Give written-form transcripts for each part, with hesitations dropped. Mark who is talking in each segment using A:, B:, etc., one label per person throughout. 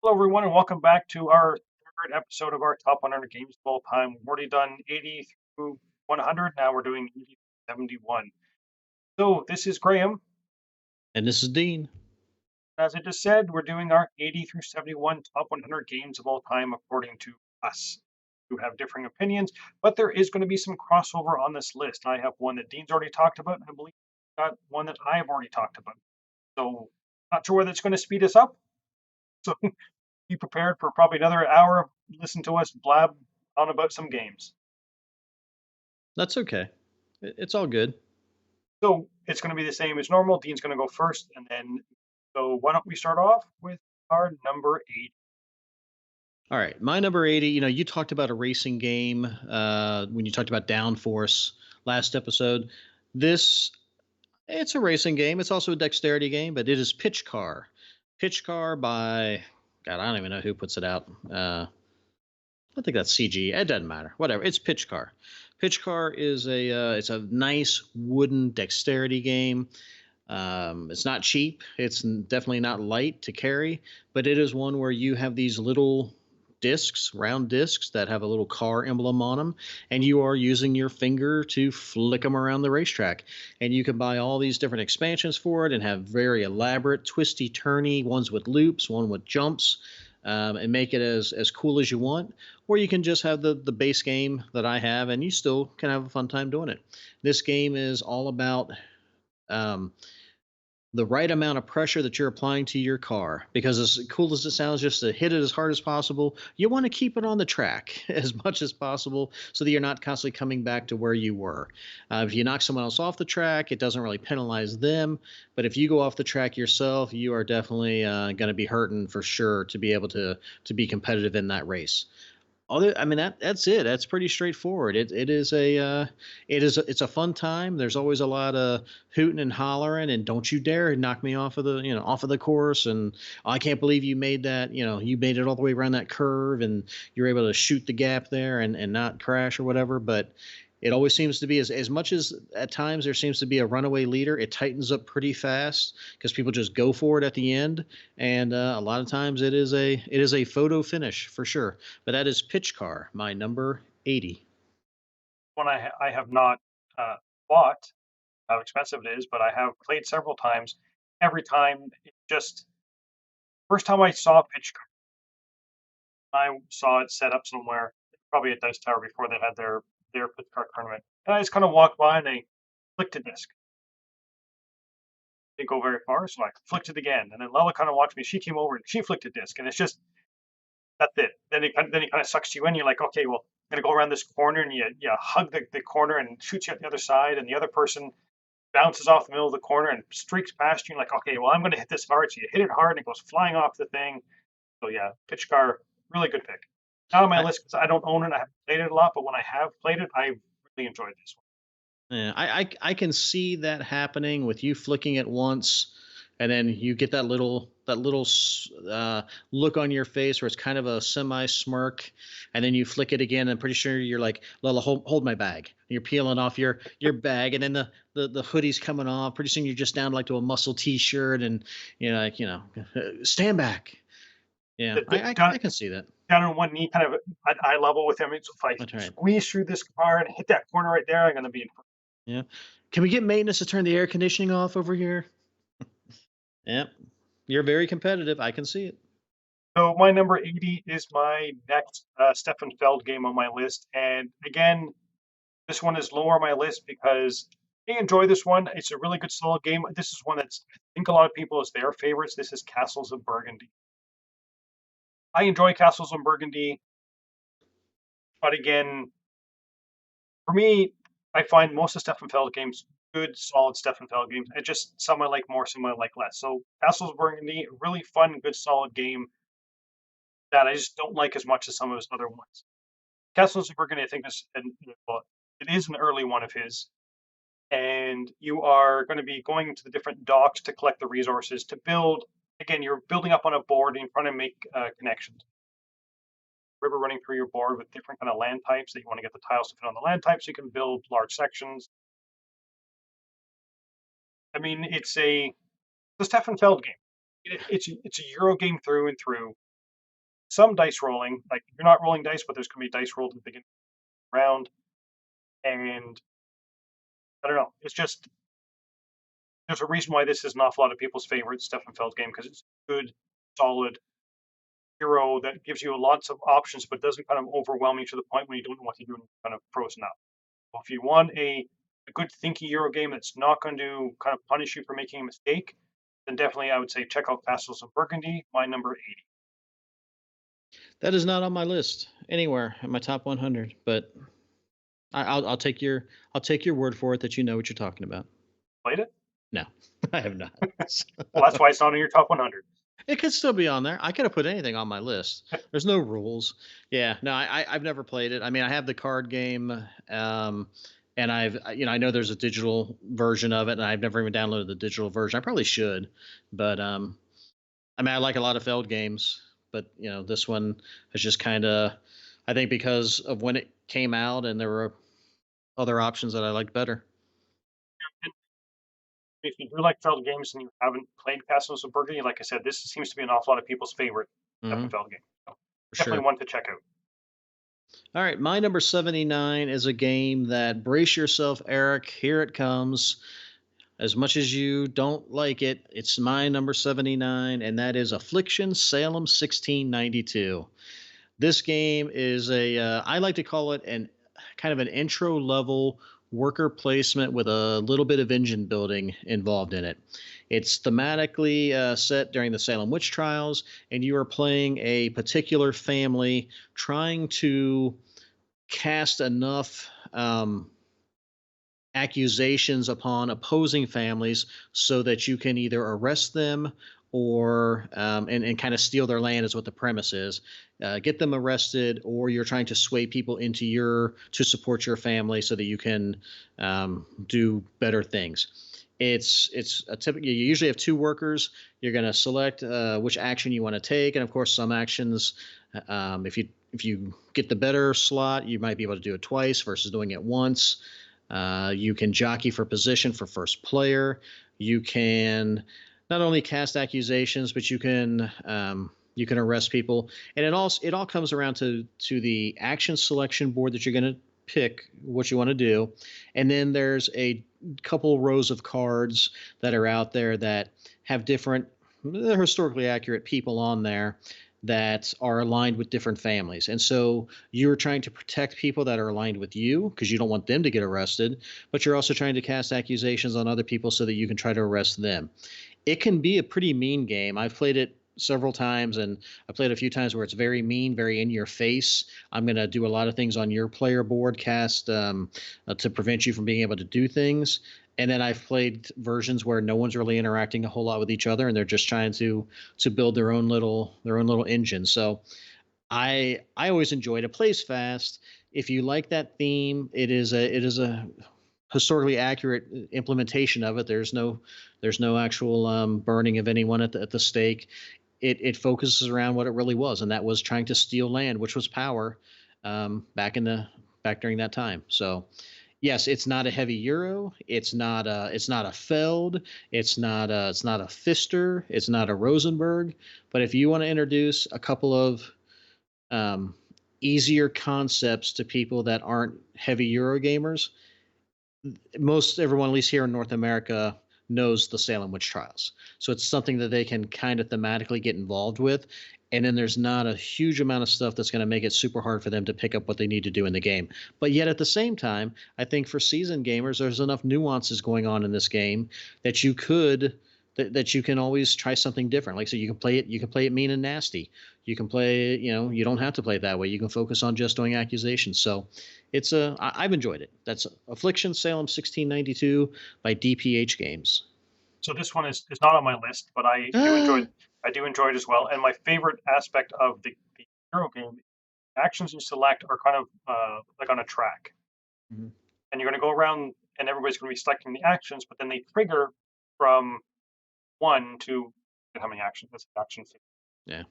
A: Hello, everyone, and welcome back to our third episode of our top 100 games of all time. We've already done 80 through 100. Now we're doing 80 through 71. So this is Graham.
B: And this is Dean.
A: As I just said, we're doing our 80 through 71 top 100 games of all time according to us. Who have differing opinions, but there is going to be some crossover on this list. I have one that Dean's already talked about, and I believe I've got one that I have already talked about. So not sure whether it's going to speed us up. So be prepared for probably another hour. Listen to us blab on about some games.
B: That's okay. It's all good.
A: So it's going to be the same as normal. Dean's going to go first, and then so why don't we start off with our number 8?
B: All right. My number 80, you talked about a racing game when you talked about Downforce last episode. This, it's a racing game. It's also a dexterity game, but it is Pitch Car. Pitch Car by, God, I don't even know who puts it out. I think that's CG. It doesn't matter. Whatever. It's Pitch Car. Pitch Car is it's a nice wooden dexterity game. It's not cheap. It's definitely not light to carry, but it is one where you have these little discs, round discs that have a little car emblem on them, and you are using your finger to flick them around the racetrack. And you can buy all these different expansions for it and have very elaborate, twisty, turny ones with loops, one with jumps, and make it as cool as you want. Or you can just have the base game that I have, and you still can have a fun time doing it. This game is all about um, the right amount of pressure that you're applying to your car, because as cool as it sounds just to hit it as hard as possible, you want to keep it on the track as much as possible so that you're not constantly coming back to where you were. If you knock someone else off the track, it doesn't really penalize them, but if you go off the track yourself, you are definitely going to be hurting for sure to be able to be competitive in that race. I mean that's it. That's pretty straightforward. It is it's a fun time. There's always a lot of hooting and hollering and don't you dare knock me off of the course, and oh, I can't believe you made that, you made it all the way around that curve and you're able to shoot the gap there and not crash or whatever. But it always seems to be, as much as at times there seems to be a runaway leader, it tightens up pretty fast because people just go for it at the end, and a lot of times it is a photo finish for sure. But that is Pitch Car, my number 80.
A: One I have not uh, bought, how expensive it is, but I have played several times. Every time, it just first time I saw Pitch Car, I saw it set up somewhere, probably at Dice Tower before they had their Pitch Car tournament, and I just kind of walked by and they flicked a disc. Didn't go very far, so I flicked it again, and then Lella kind of watched me. She came over and she flicked a disc, and it's just that's it. Then it kind of sucks you in. You're like, okay, well, I'm gonna go around this corner, and you hug the corner and shoots you at the other side, and the other person bounces off the middle of the corner and streaks past you. And like, okay, well, I'm gonna hit this hard. So you hit it hard, and it goes flying off the thing. So yeah, Pitch Car, really good pick. Not on my
B: I,
A: list because I don't own it. I haven't played it a lot, but when I have played it, I really enjoyed this one.
B: yeah, I can see that happening with you flicking it once, and then you get that little look on your face where it's kind of a semi smirk, and then you flick it again. And I'm pretty sure you're like, Lila, hold my bag. And you're peeling off your bag, and then the hoodie's coming off. Pretty soon you're just down like to a muscle t-shirt, and you're like, stand back. Yeah,
A: The, the,
B: I
A: down,
B: can see that.
A: down on one knee, kind of at eye level with him. So if I
B: That's right.
A: squeeze through this car and hit that corner right there, I'm gonna be in.
B: Yeah. Can we get maintenance to turn the air conditioning off over here? Yep. You're very competitive. I can see it.
A: So my number 80 is my next Stefan Feld game on my list. And again, this one is lower on my list because I enjoy this one. It's a really good solid game. This is one that's I think a lot of people is their favorites. This is Castles of Burgundy. I enjoy Castles of Burgundy, but again, for me, I find most of Stefan Feld games good, solid Stefan Feld games. It just some I like more, some I like less. So Castles of Burgundy, really fun, good, solid game that I just don't like as much as some of his other ones. Castles of Burgundy, I think, is well, it is an early one of his, and you are going to be going to the different docks to collect the resources to build. Again, you're building up on a board and you're trying to make connections. River running through your board with different kind of land types that you want to get the tiles to fit on the land type so you can build large sections. I mean, it's the Stefan Feld game. It's a Euro game through and through. some dice rolling. Like you're not rolling dice, but there's going to be dice rolled at the beginning of the round. And I don't know. It's just there's a reason why this is an awful lot of people's favorite Stefan Feld game because it's good, solid hero that gives you lots of options, but doesn't kind of overwhelm you to the point when you don't know what to do and kind of frozen up. So if you want a good thinky Euro game that's not going to kind of punish you for making a mistake, then definitely I would say check out Castles of Burgundy, my number 80.
B: That is not on my list anywhere in my top 100, but I'll take your word for it that you know what you're talking about.
A: Played it?
B: No, I have not.
A: Well, that's why it's not in your top 100.
B: It could still be on there. I could have put anything on my list. There's no rules. Yeah, no, I've never played it. I mean, I have the card game, and I know there's a digital version of it, and I've never even downloaded the digital version. I probably should, but I mean, I like a lot of Feld games, but this one is just kind of, I think because of when it came out, and there were other options that I liked better.
A: And if you do like Feld games and you haven't played Castles of Burgundy, like I said, this seems to be an awful lot of people's favorite Stefan
B: Hmm.
A: Feld game. So
B: For
A: definitely
B: sure.
A: one to check out.
B: All right, my number 79 is a game that, brace yourself, Eric. Here it comes. As much as you don't like it, it's my number 79, and that is Affliction Salem 1692. This game is I like to call it an kind of an intro level worker placement with a little bit of engine building involved in it. It's thematically set during the Salem witch trials, and you are playing a particular family trying to cast enough accusations upon opposing families so that you can either arrest them or and kind of steal their land is what the premise is. Get them arrested, or you're trying to sway people into your to support your family so that you can do better things. It's a typical. You usually have two workers. You're going to select which action you want to take, and of course, some actions. If you get the better slot, you might be able to do it twice versus doing it once. You can jockey for position for first player. You can not only cast accusations, but you can arrest people, and it all comes around to the action selection board that you're going to pick what you want to do, and then there's a couple rows of cards that are out there that have different, they're historically accurate people on there that are aligned with different families. And so you're trying to protect people that are aligned with you because you don't want them to get arrested, but you're also trying to cast accusations on other people so that you can try to arrest them. It can be a pretty mean game. I've played it several times, and I played a few times where it's very mean, very in your face. I'm going to do a lot of things on your player board cast to prevent you from being able to do things. And then I've played versions where no one's really interacting a whole lot with each other, and they're just trying to build their own little engine. So I always enjoyed it. It plays fast. If you like that theme, it is a historically accurate implementation of it. There's no actual burning of anyone at the stake. It focuses around what it really was, and that was trying to steal land, which was power back during that time. So yes, it's not a heavy euro. It's not a Feld. It's not a Pfister. It's not a Rosenberg. But if you want to introduce a couple of um, easier concepts to people that aren't heavy euro gamers, most everyone, at least here in North America, knows the Salem witch trials. So it's something that they can kind of thematically get involved with. And then there's not a huge amount of stuff that's going to make it super hard for them to pick up what they need to do in the game. But yet at the same time, I think for seasoned gamers, there's enough nuances going on in this game that that you can always try something different. Like, so you can play it mean and nasty. You can play it, you don't have to play it that way. You can focus on just doing accusations. So I've enjoyed it. That's Affliction Salem 1692 by DPH Games.
A: So this one is not on my list, but
B: Ah.
A: I do enjoy it as well. And my favorite aspect of the Euro game, actions you select are kind of like on a track,
B: Mhm.
A: and you're going to go around, and everybody's going to be selecting the actions, but then they trigger from one to how many actions? That's action.
B: Yeah.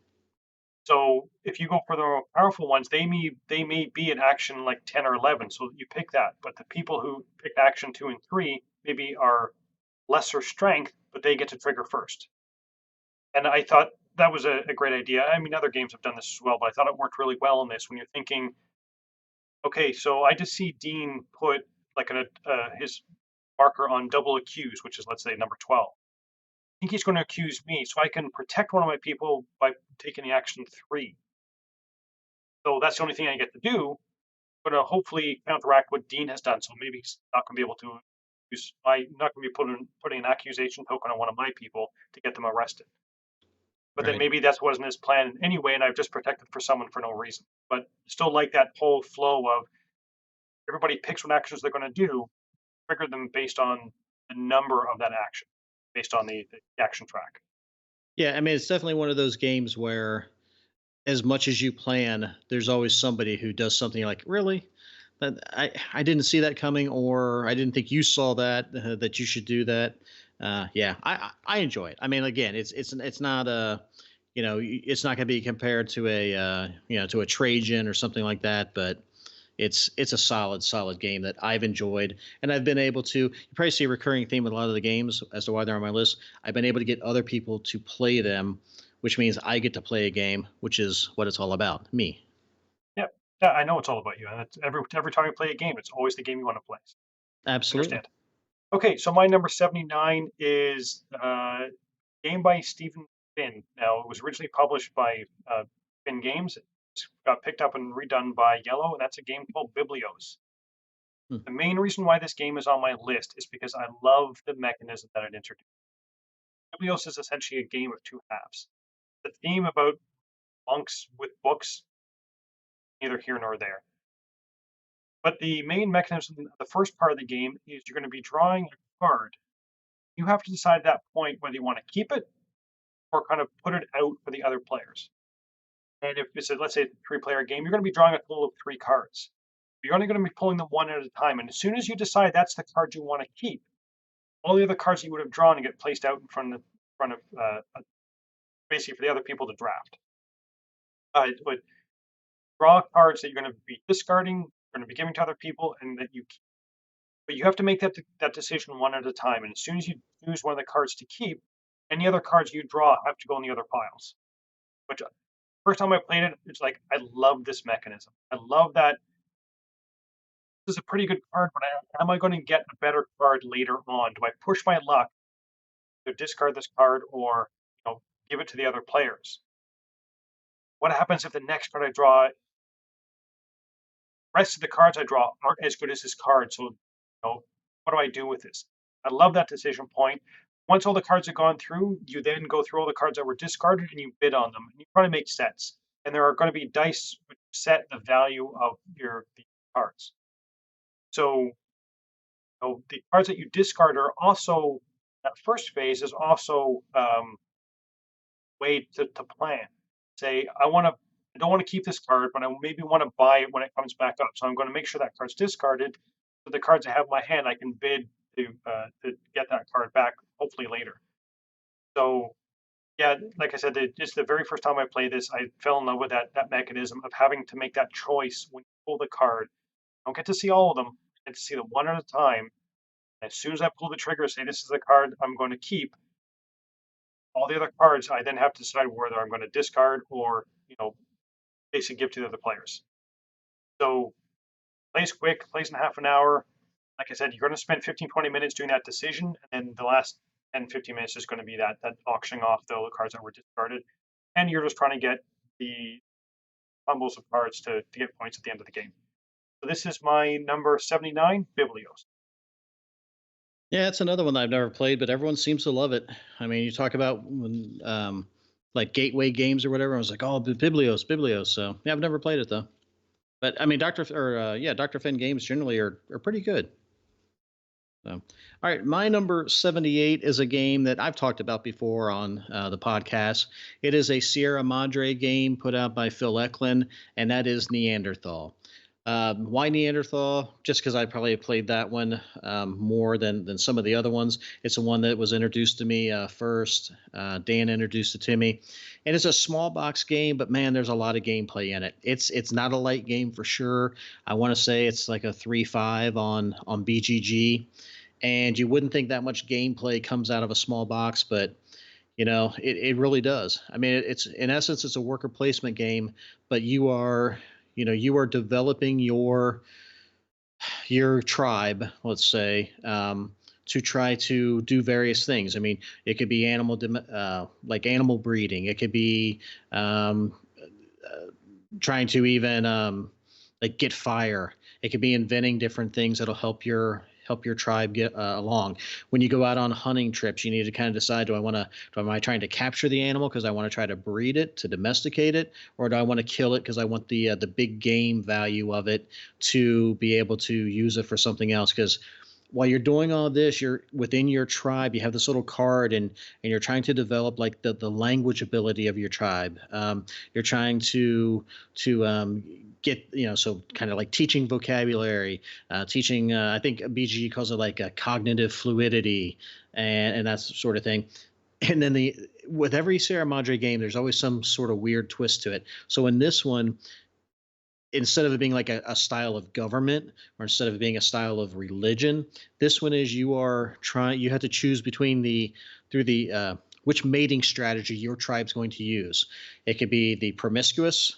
A: So if you go for the more powerful ones, they may be in action like 10 or 11. So you pick that. But the people who pick action 2 and 3 maybe are lesser strength, but they get to trigger first. And I thought that was a great idea. I mean, other games have done this as well, but I thought it worked really well in this when you're thinking, okay, so I just see Dean put like his marker on double accuse, which is, let's say, number 12. I think he's going to accuse me, so I can protect one of my people by taking the action 3. So that's the only thing I get to do. I'm going to hopefully counteract what Dean has done. So maybe he's not going to be able to use. I'm not going to be putting an accusation token on one of my people to get them arrested. But then
B: Right.
A: maybe that wasn't his plan anyway, and I've just protected for someone for no reason. But still, like that whole flow of everybody picks what actions they're going to do, trigger them based on the number of that action, based on the action track.
B: Yeah, I mean, it's definitely one of those games where, as much as you plan, there's always somebody who does something like, really? I didn't see that coming, or I didn't think you saw that that you should do that. Yeah, I enjoy it. I mean, again, it's not a, it's not going to be compared to a to a Trajan or something like that, but it's a solid game that I've enjoyed, and I've been able to. You probably see a recurring theme with a lot of the games as to why they're on my list. I've been able to get other people to play them, which means I get to play a game, which is what it's all about. Me.
A: Yeah, yeah, I know it's all about you, and it's every time you play a game, it's always the game you want to play.
B: Absolutely.
A: Understand? Okay, so my number 79 is game by Stephen Finn. Now, it was originally published by Finn Games. It got picked up and redone by Yellow, and that's a game called Biblios.
B: Hmm.
A: The main reason why this game is on my list is because I love the mechanism that it introduced. Biblios is essentially a game of two halves. The theme about monks with books, neither here nor there. But the main mechanism, the first part of the game, is you're going to be drawing a card. You have to decide at that point whether you want to keep it or kind of put it out for the other players. And if it's let's say, a 3-player game, you're going to be drawing a total of 3 cards. You're only going to be pulling them one at a time. And as soon as you decide that's the card you want to keep, all the other cards you would have drawn get placed out in front of basically for the other people to draft. But draw cards that you're going to be discarding, going to be giving to other people, and that you keep. But you have to make that decision one at a time. And as soon as you choose one of the cards to keep, any other cards you draw have to go in the other piles. Which first time I played it, it's like I love this mechanism. I love that this is a pretty good card, but am I going to get a better card later on? Do I push my luck to discard this card or give it to the other players? What happens if the next card I draw, rest of the cards I draw aren't as good as this card? So, what do I do with this? I love that decision point. Once all the cards are gone through, you then go through all the cards that were discarded and you bid on them. And you try to make sets. And there are going to be dice which set the value of the cards. So, the cards that you discard are also, that first phase is also way to plan. Say, I don't want to keep this card, but I maybe want to buy it when it comes back up. So I'm going to make sure that card's discarded. So the cards I have in my hand, I can bid to get that card back, hopefully later. So yeah, like I said, just the very first time I played this, I fell in love with that mechanism of having to make that choice when you pull the card. I don't get to see all of them. I get to see them one at a time. As soon as I pull the trigger, say this is the card I'm going to keep, all the other cards I then have to decide whether I'm going to discard or basically give to the other players. So plays quick, plays in half an hour. Like I said, you're going to spend 15-20 minutes doing that decision, and then the last 10-15 minutes is going to be that auctioning off the cards that were discarded, and you're just trying to get the bundles of cards to get points at the end of the game. So this is my number 79, Biblios.
B: Yeah, it's another one that I've never played, but everyone seems to love it. I mean, you talk about when, like gateway games or whatever. I was like, oh, Biblios, Biblios. So yeah, I've never played it though. But I mean, Doctor Finn games generally are pretty good. So, all right, my number 78 is a game that I've talked about before on the podcast. It is a Sierra Madre game put out by Phil Eklund, and that is Neanderthal. Why Neanderthal? Just because I probably played that one more than some of the other ones. It's the one that was introduced to me first. Dan introduced it to me, and it's a small box game, but man, there's a lot of gameplay in it. It's not a light game for sure. I want to say it's like a 3.5 on BGG, and you wouldn't think that much gameplay comes out of a small box, but It really does. I mean, it's in essence, it's a worker placement game, but you are developing your tribe, let's say, to try to do various things. I mean, it could be like animal breeding. It could be um, trying to even like get fire. It could be inventing different things that'll help your tribe get along. When you go out on hunting trips, you need to kind of decide: am I trying to capture the animal because I want to try to breed it, to domesticate it, or do I want to kill it because I want the big game value of it to be able to use it for something else? Because while you're doing all this, you're within your tribe. You have this little card, and you're trying to develop like the language ability of your tribe. You're trying to get so kind of like teaching vocabulary, teaching. I think BG calls it like a cognitive fluidity, and that sort of thing. And then the with every Sierra Madre game, there's always some sort of weird twist to it. So in this one, instead of it being like a style of government, or instead of it being a style of religion, this one is you have to choose between the through the which mating strategy your tribe's going to use. It could be the promiscuous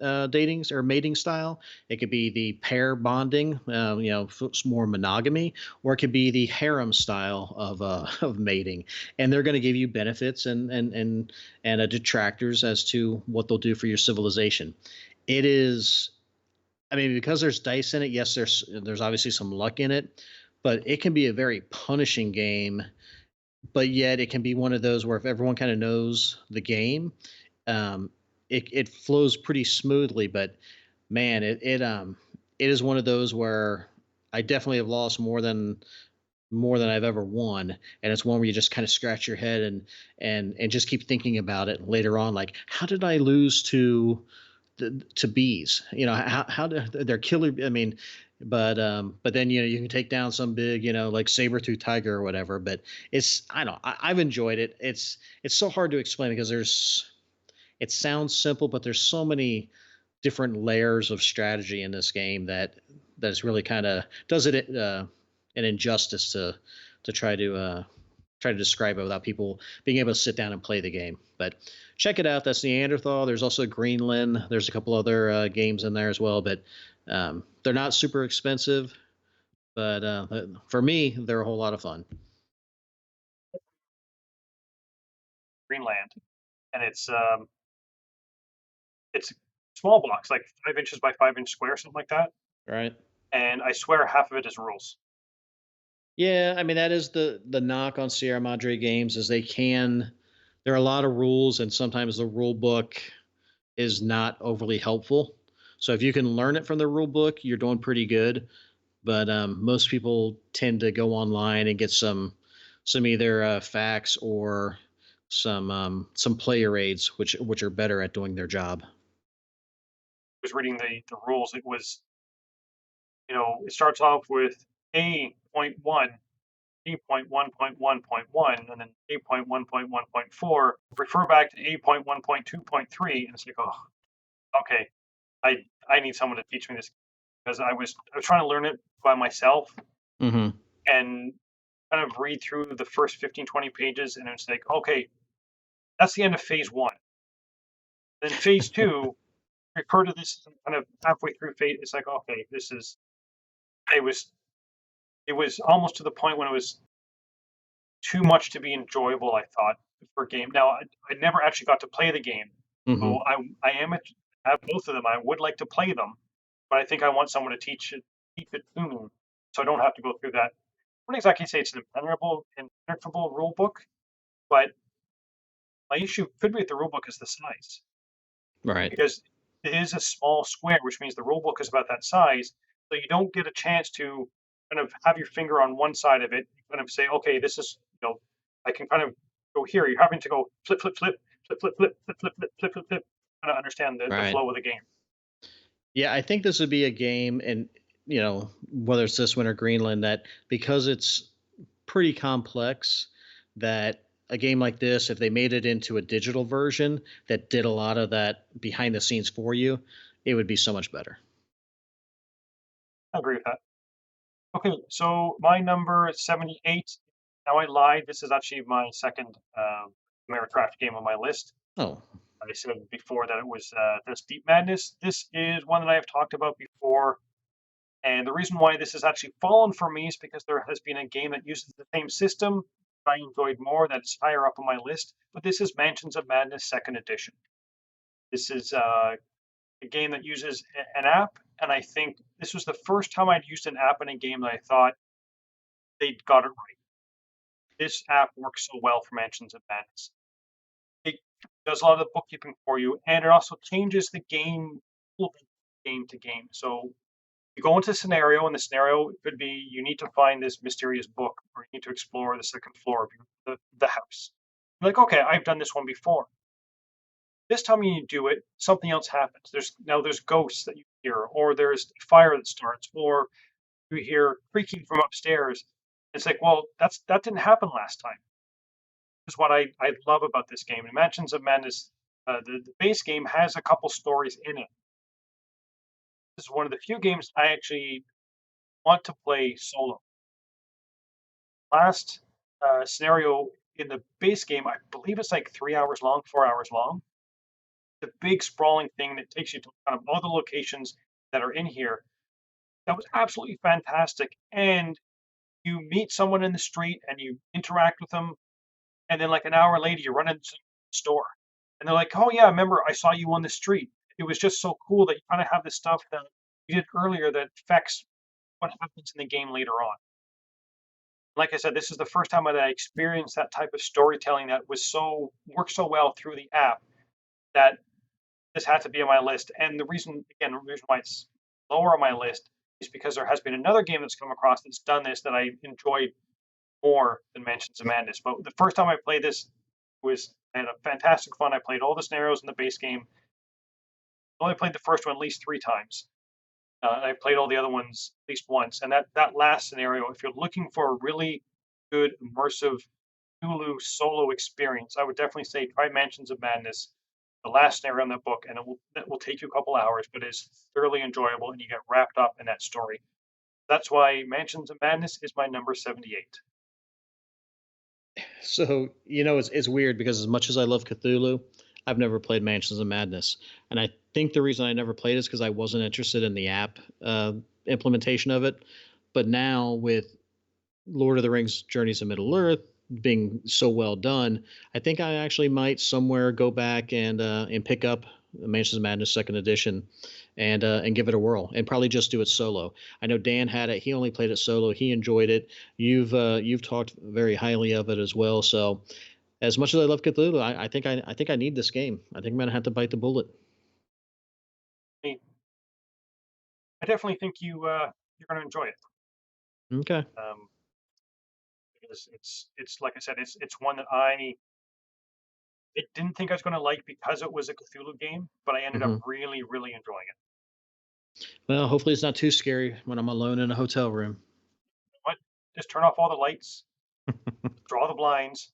B: datings or mating style. It could be the pair bonding, more monogamy, or it could be the harem style of of mating. And they're going to give you benefits and detractors as to what they'll do for your civilization. It is, I mean, because there's dice in it. Yes, there's obviously some luck in it, but it can be a very punishing game. But yet, it can be one of those where if everyone kind of knows the game, um, it flows pretty smoothly. But man, it is one of those where I definitely have lost more than I've ever won, and it's one where you just kind of scratch your head and just keep thinking about it later on. Like, how did I lose to bees? How do they're killer? I mean, but then you can take down some big like saber tooth tiger or whatever. But I don't know, I've enjoyed it. It's so hard to explain because it sounds simple, but there's so many different layers of strategy in this game that's really kind of does it an injustice to try to describe it without people being able to sit down and play the game. But check it out. That's Neanderthal. There's also Greenland. There's a couple other games in there as well, but they're not super expensive. But for me, they're a whole lot of fun.
A: Greenland, and it's small blocks, like 5 inches by 5 inch square, something like that.
B: Right.
A: And I swear half of it is rules.
B: Yeah, I mean that is the knock on Sierra Madre games is there are a lot of rules, and sometimes the rule book is not overly helpful. So if you can learn it from the rule book, you're doing pretty good. But most people tend to go online and get some either facts or some player aids, which are better at doing their job.
A: Was reading the rules. It was, it starts off with A.1, A.1.1.1, and then A.1.1.4. Refer back to A.1.2.3, and it's like, oh, okay. I need someone to teach me this because I was trying to learn it by myself
B: Hmm.
A: and kind of read through the first 15, 20 pages, and it's like, okay, that's the end of phase one. Then phase two, refer to this kind of halfway through phase. It's like, okay, it was it was almost to the point when it was too much to be enjoyable, I thought, for a game. Now, I never actually got to play the game,
B: Hmm.
A: so I have both of them. I would like to play them, but I think I want someone to teach it to me, so I don't have to go through that. I wouldn't exactly say it's an impenetrable rule book, but my issue could be with the rule book is the size,
B: Right.
A: because it is a small square, which means the rule book is about that size, so you don't get a chance to kind of have your finger on one side of it, kind of say, okay, this is, I can kind of go here. You're having to go flip, flip, flip, flip, flip, flip, flip, flip, flip, flip, flip, flip, kind of understand the
B: Right.
A: flow of the game.
B: Yeah, I think this would be a game, and whether it's this one or Greenland, that because it's pretty complex, that a game like this, if they made it into a digital version that did a lot of that behind the scenes for you, it would be so much better.
A: I agree with that. Okay, so my number is 78. Now I lied. This is actually my second Americraft game on my list.
B: Oh,
A: I said before that it was this Deep Madness. This is one that I have talked about before, and the reason why this has actually fallen for me is because there has been a game that uses the same system that I enjoyed more that's higher up on my list. But this is Mansions of Madness Second Edition. This is a game that uses an app, and I think this was the first time I'd used an app in a game that I thought they got it right. This app works so well for Mansions of Madness. It does a lot of the bookkeeping for you, and it also changes the game game to game. So you go into a scenario, and the scenario could be you need to find this mysterious book, or you need to explore the second floor of the house. You're like, okay, I've done this one before. This time you do it, something else happens. There's ghosts that you hear, or there's fire that starts, or you hear creaking from upstairs. It's like, well, that didn't happen last time. Is what I love about this game. Mansions of Madness, the base game has a couple stories in it. This is one of the few games I actually want to play solo. Last scenario in the base game, I believe it's like 3 hours long, 4 hours long. The big sprawling thing that takes you to kind of all the locations that are in here. That was absolutely fantastic. And you meet someone in the street and you interact with them, and then like an hour later you run into the store and they're like, oh yeah, remember I saw you on the street. It was just so cool that you kind of have this stuff that you did earlier that affects what happens in the game later on. Like I said, this is the first time that I experienced that type of storytelling that was so worked so well through the app that this had to be on my list. And the reason why it's lower on my list is because there has been another game that's come across that's done this that I enjoyed more than Mansions of Madness. But the first time I played this I had a fantastic fun. I played all the scenarios in the base game. I only played the first one at least 3 times. I played all the other ones at least once. And that last scenario, if you're looking for a really good immersive Hulu solo experience, I would definitely say try Mansions of Madness. The last scenario in that book, and it will take you a couple hours, but it's thoroughly enjoyable, and you get wrapped up in that story. That's why Mansions of Madness is my number 78.
B: so it's weird because as much as I love Cthulhu, I've never played Mansions of Madness, and I think the reason I never played is because I wasn't interested in the app implementation of it. But now with Lord of the Rings: Journeys of Middle Earth being so well done, I think I actually might somewhere go back and pick up Mansions of Madness Second Edition and give it a whirl and probably just do it solo. I know Dan had it; he only played it solo. He enjoyed it. You've talked very highly of it as well. So as much as I love Cthulhu, I think I need this game. I think I'm gonna have to bite the bullet.
A: I mean, I definitely think you're going to enjoy it.
B: Okay.
A: Um, because it's like I said, it's one that I didn't think I was going to like because it was a Cthulhu game, but I ended up
B: Hmm.
A: really enjoying it.
B: Well, hopefully it's not too scary when I'm alone in a hotel room.
A: What? Just turn off all the lights, draw the blinds,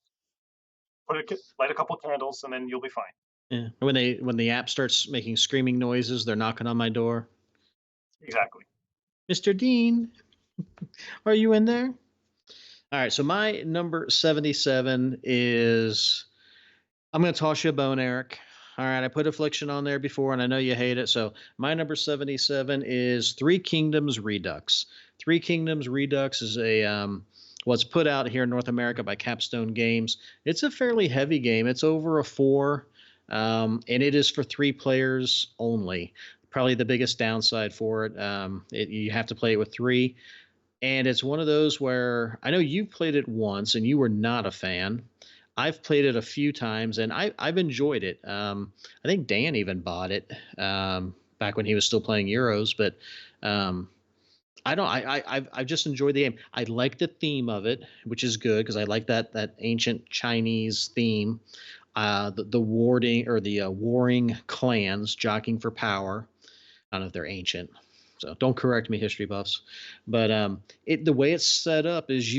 A: light a couple candles, and then you'll be fine.
B: Yeah. When the app starts making screaming noises, they're knocking on my door.
A: Exactly.
B: Mr. Dean, are you in there? All right. So my number 77 is I'm going to toss you a bone, Eric. All right. I put Affliction on there before, and I know you hate it. So my number 77 is Three Kingdoms Redux. Three Kingdoms Redux is it's put out here in North America by Capstone Games. It's a fairly heavy game. It's over a 4, and it is for 3 players only. Probably the biggest downside for it. You have to play it with 3. And it's one of those where I know you played it once and you were not a fan. I've played it a few times and I've enjoyed it. I think Dan even bought it back when he was still playing Euros, but um, I don't. I've just enjoyed the game. I like the theme of it, which is good because I like that ancient Chinese theme. The warding or the warring clans jockeying for power. I don't know if they're ancient, so don't correct me, history buffs. But the way it's set up is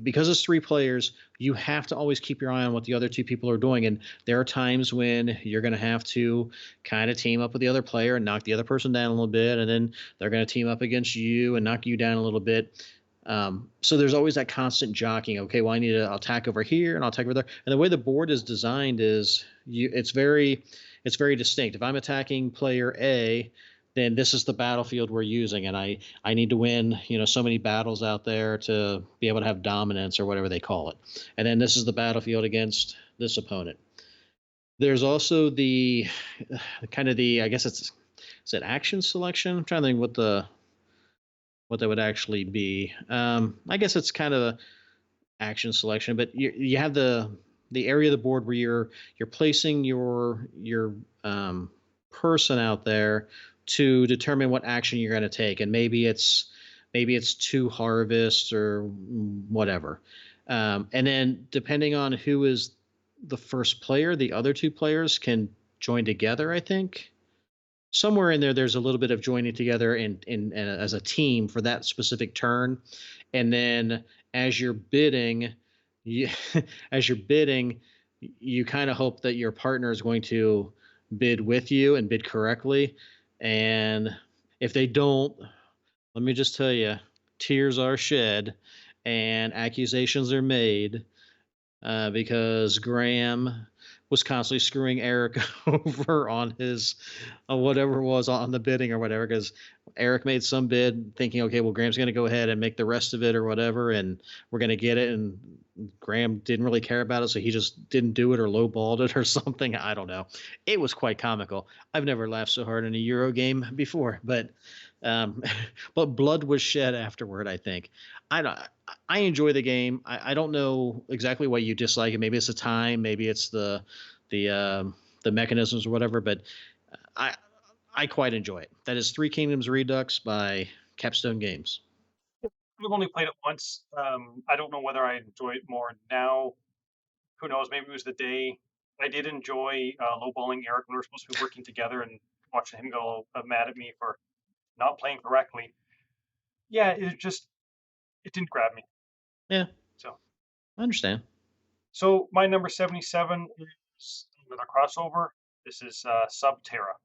B: because it's 3 players, you have to always keep your eye on what the other 2 people are doing, and there are times when you're going to have to kind of team up with the other player and knock the other person down a little bit, and then they're going to team up against you and knock you down a little bit. So there's always that constant jockeying. Okay, well, I need to I'll attack over here and I'll attack over there. And the way the board is designed is it's very distinct. If I'm attacking player A, then this is the battlefield we're using, and I need to win so many battles out there to be able to have dominance or whatever they call it. And then this is the battlefield against this opponent. There's also the kind of the I guess it's an action selection. I'm trying to think what that would actually be. I guess it's kind of a action selection, but you have the area of the board where you're placing your person out there to determine what action you're going to take, and maybe it's two harvests or whatever, and then depending on who is the first player, the other two players can join together. I think somewhere in there there's a little bit of joining together in as a team for that specific turn, and then as you're bidding you, as you're bidding you kind of hope that your partner is going to bid with you and bid correctly, and if they don't, let me just tell you, tears are shed and accusations are made, because Graeme was constantly screwing Eric over on his whatever it was on the bidding or whatever. Because Eric made some bid thinking, okay, well, Graham's going to go ahead and make the rest of it or whatever, and we're going to get it. And Graeme didn't really care about it, so he just didn't do it or lowballed it or something. I don't know. It was quite comical. I've never laughed so hard in a Euro game before, but um, but blood was shed afterward, I think. I don't. I enjoy the game. I don't know exactly why you dislike it. Maybe it's the time. Maybe it's the mechanisms or whatever. But I I quite enjoy it. That is Three Kingdoms Redux by Capstone Games.
A: I've only played it once. I don't know whether I enjoy it more now. Who knows? Maybe it was the day. I did enjoy lowballing Eric when we were supposed to be working together and watching him go mad at me for not playing correctly. Yeah, it didn't grab me.
B: Yeah,
A: So
B: I understand.
A: so my number 77 is another crossover. This is Subterra.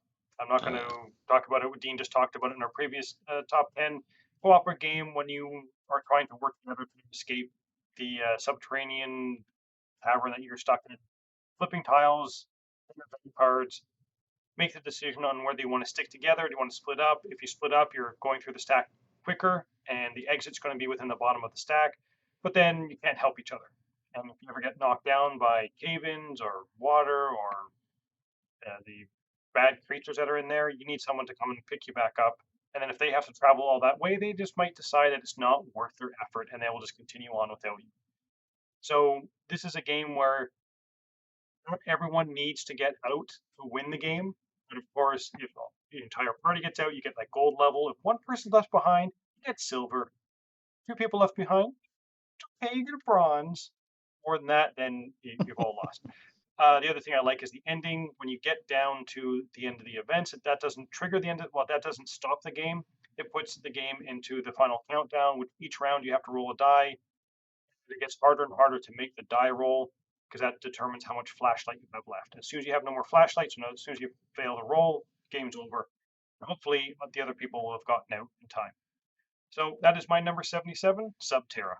A: I'm not going
B: Uh,
A: to talk about it. Dean just talked about it in our previous top 10 co-op game when you are trying to work together to escape the subterranean tavern that you're stuck in. Flipping tiles, cards, make the decision on whether you want to stick together, do you want to split up. If you split up, you're going through the stack quicker, and the exit's going to be within the bottom of the stack, but then you can't help each other. And if you ever get knocked down by cave-ins or water or the bad creatures that are in there, you need someone to come and pick you back up. And then if they have to travel all that way, they just might decide that it's not worth their effort and they will just continue on without you. So this is a game where not everyone needs to get out to win the game. But of course, if the entire party gets out, you get like gold level. If one person left behind, you get silver. Two people left behind, okay, you get a bronze. More than that, then you've all lost. The other thing I like is the ending. When you get down to the end of the events, that doesn't trigger the end of, well, that doesn't stop the game. It puts the game into the final countdown. With each round, you have to roll a die. It gets harder and harder to make the die roll because that determines how much flashlight you have left. As soon as you have no more flashlights, as soon as you fail the roll, game's over. Hopefully, the other people will have gotten out in time. So that is my number 77, Subterra.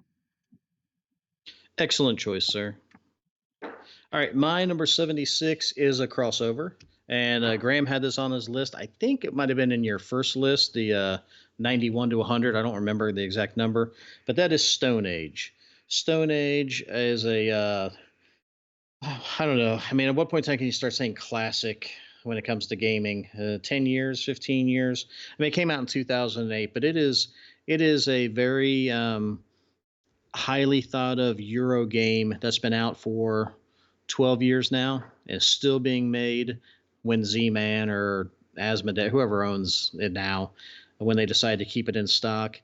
B: Excellent choice, sir. All right, my number 76 is a crossover, and Graeme had this on his list. I think it might have been in your first list, the 91 to 100. I don't remember the exact number, but that is Stone Age. Stone Age is I don't know. I mean, at what point in time can you start saying classic when it comes to gaming? 10 years, 15 years? I mean, it came out in 2008, but it is a very highly thought of Euro game that's been out for 12 years now and is still being made when Z-Man or Asmodee, whoever owns it now, when they decide to keep it in stock,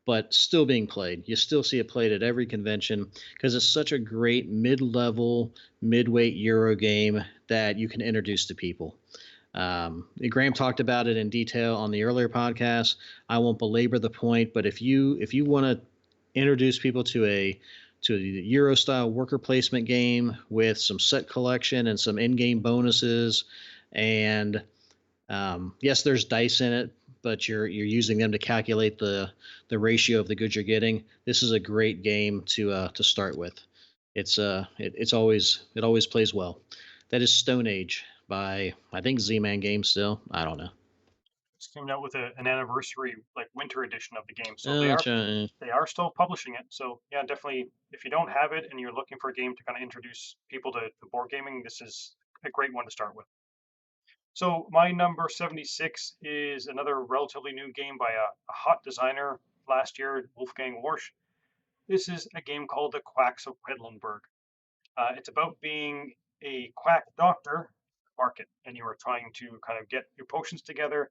B: but still being played. You still see it played at every convention because it's such a great mid-level, mid-weight Euro game that you can introduce to people. Graeme talked about it in detail on the earlier podcast. I won't belabor the point, but if you want to introduce people to a Euro style worker placement game with some set collection and some in-game bonuses, and yes, there's dice in it, but you're using them to calculate the ratio of the goods you're getting. This is a great game to start with. It always plays well. That is Stone Age by, I think, Z-Man Games still. I don't know.
A: It's coming out with an anniversary like winter edition of the game, so
B: That's right.
A: they are still publishing it. So yeah, definitely if you don't have it and you're looking for a game to kind of introduce people to board gaming, this is a great one to start with. So my number 76 is another relatively new game by a hot designer last year, Wolfgang Warsch. This is a game called The Quacks of Quedlinburg. It's about being a quack doctor market, and you are trying to kind of get your potions together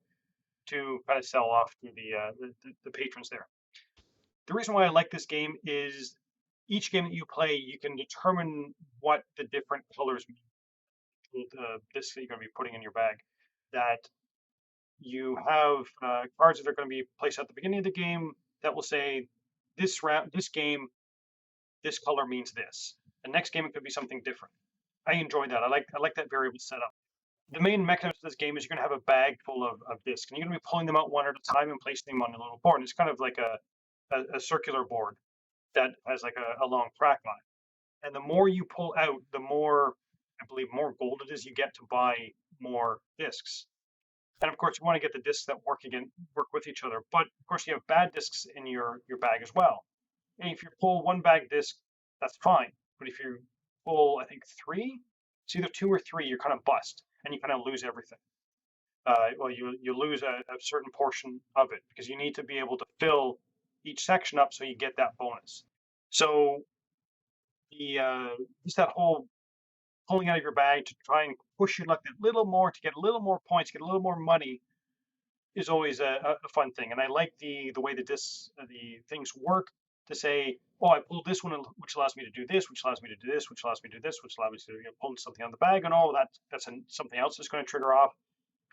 A: to kind of sell off to the patrons there. The reason why I like this game is each game that you play, you can determine what the different colors mean. The discs that you're going to be putting in your bag. That you have cards that are going to be placed at the beginning of the game that will say this round, this game, this color means this. The next game it could be something different. I enjoy that. I like that variable setup. The main mechanism of this game is you're going to have a bag full of discs, and you're going to be pulling them out one at a time and placing them on a little board. And it's kind of like a circular board that has like a long track on it. And the more you pull out, the more, I believe, more gold it is you get to buy more discs. And of course, you want to get the discs that work with each other. But of course, you have bad discs in your bag as well. And if you pull one bag disc, that's fine. But if you pull, I think three, it's either two or three, you're kind of bust and you kind of lose everything. Well, you lose a certain portion of it because you need to be able to fill each section up so you get that bonus. So the just that whole pulling out of your bag to try and push your luck a little more to get a little more points, get a little more money is always a fun thing. And I like the way that the things work to say, oh, I pulled this one, which allows me to do this, which allows me to do this, which allows me to do this, which allows me to pull something on the bag, and that's something else that's going to trigger off.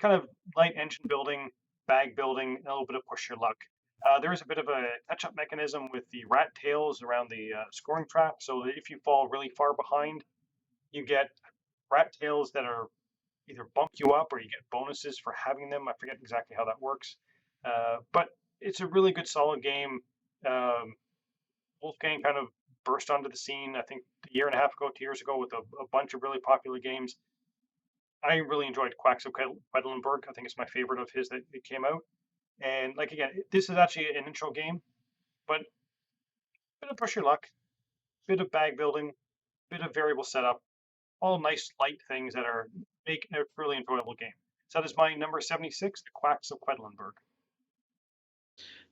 A: Kind of light engine building, bag building, a little bit of push your luck. There is a bit of a catch-up mechanism with the rat tails around the scoring track, so that if you fall really far behind, you get rat tails that are either bump you up or you get bonuses for having them. I forget exactly how that works, but it's a really good, solid game. Wolfgang kind of burst onto the scene, I think, a year and a half ago, 2 years ago, with a bunch of really popular games. I really enjoyed Quacks of Quedlinburg. I think it's my favorite of his that came out. And like again, this is actually an intro game, but a bit of push your luck, bit of bag building, bit of variable setup, all nice light things that make a really enjoyable game. So that is my number 76, The Quacks of Quedlinburg.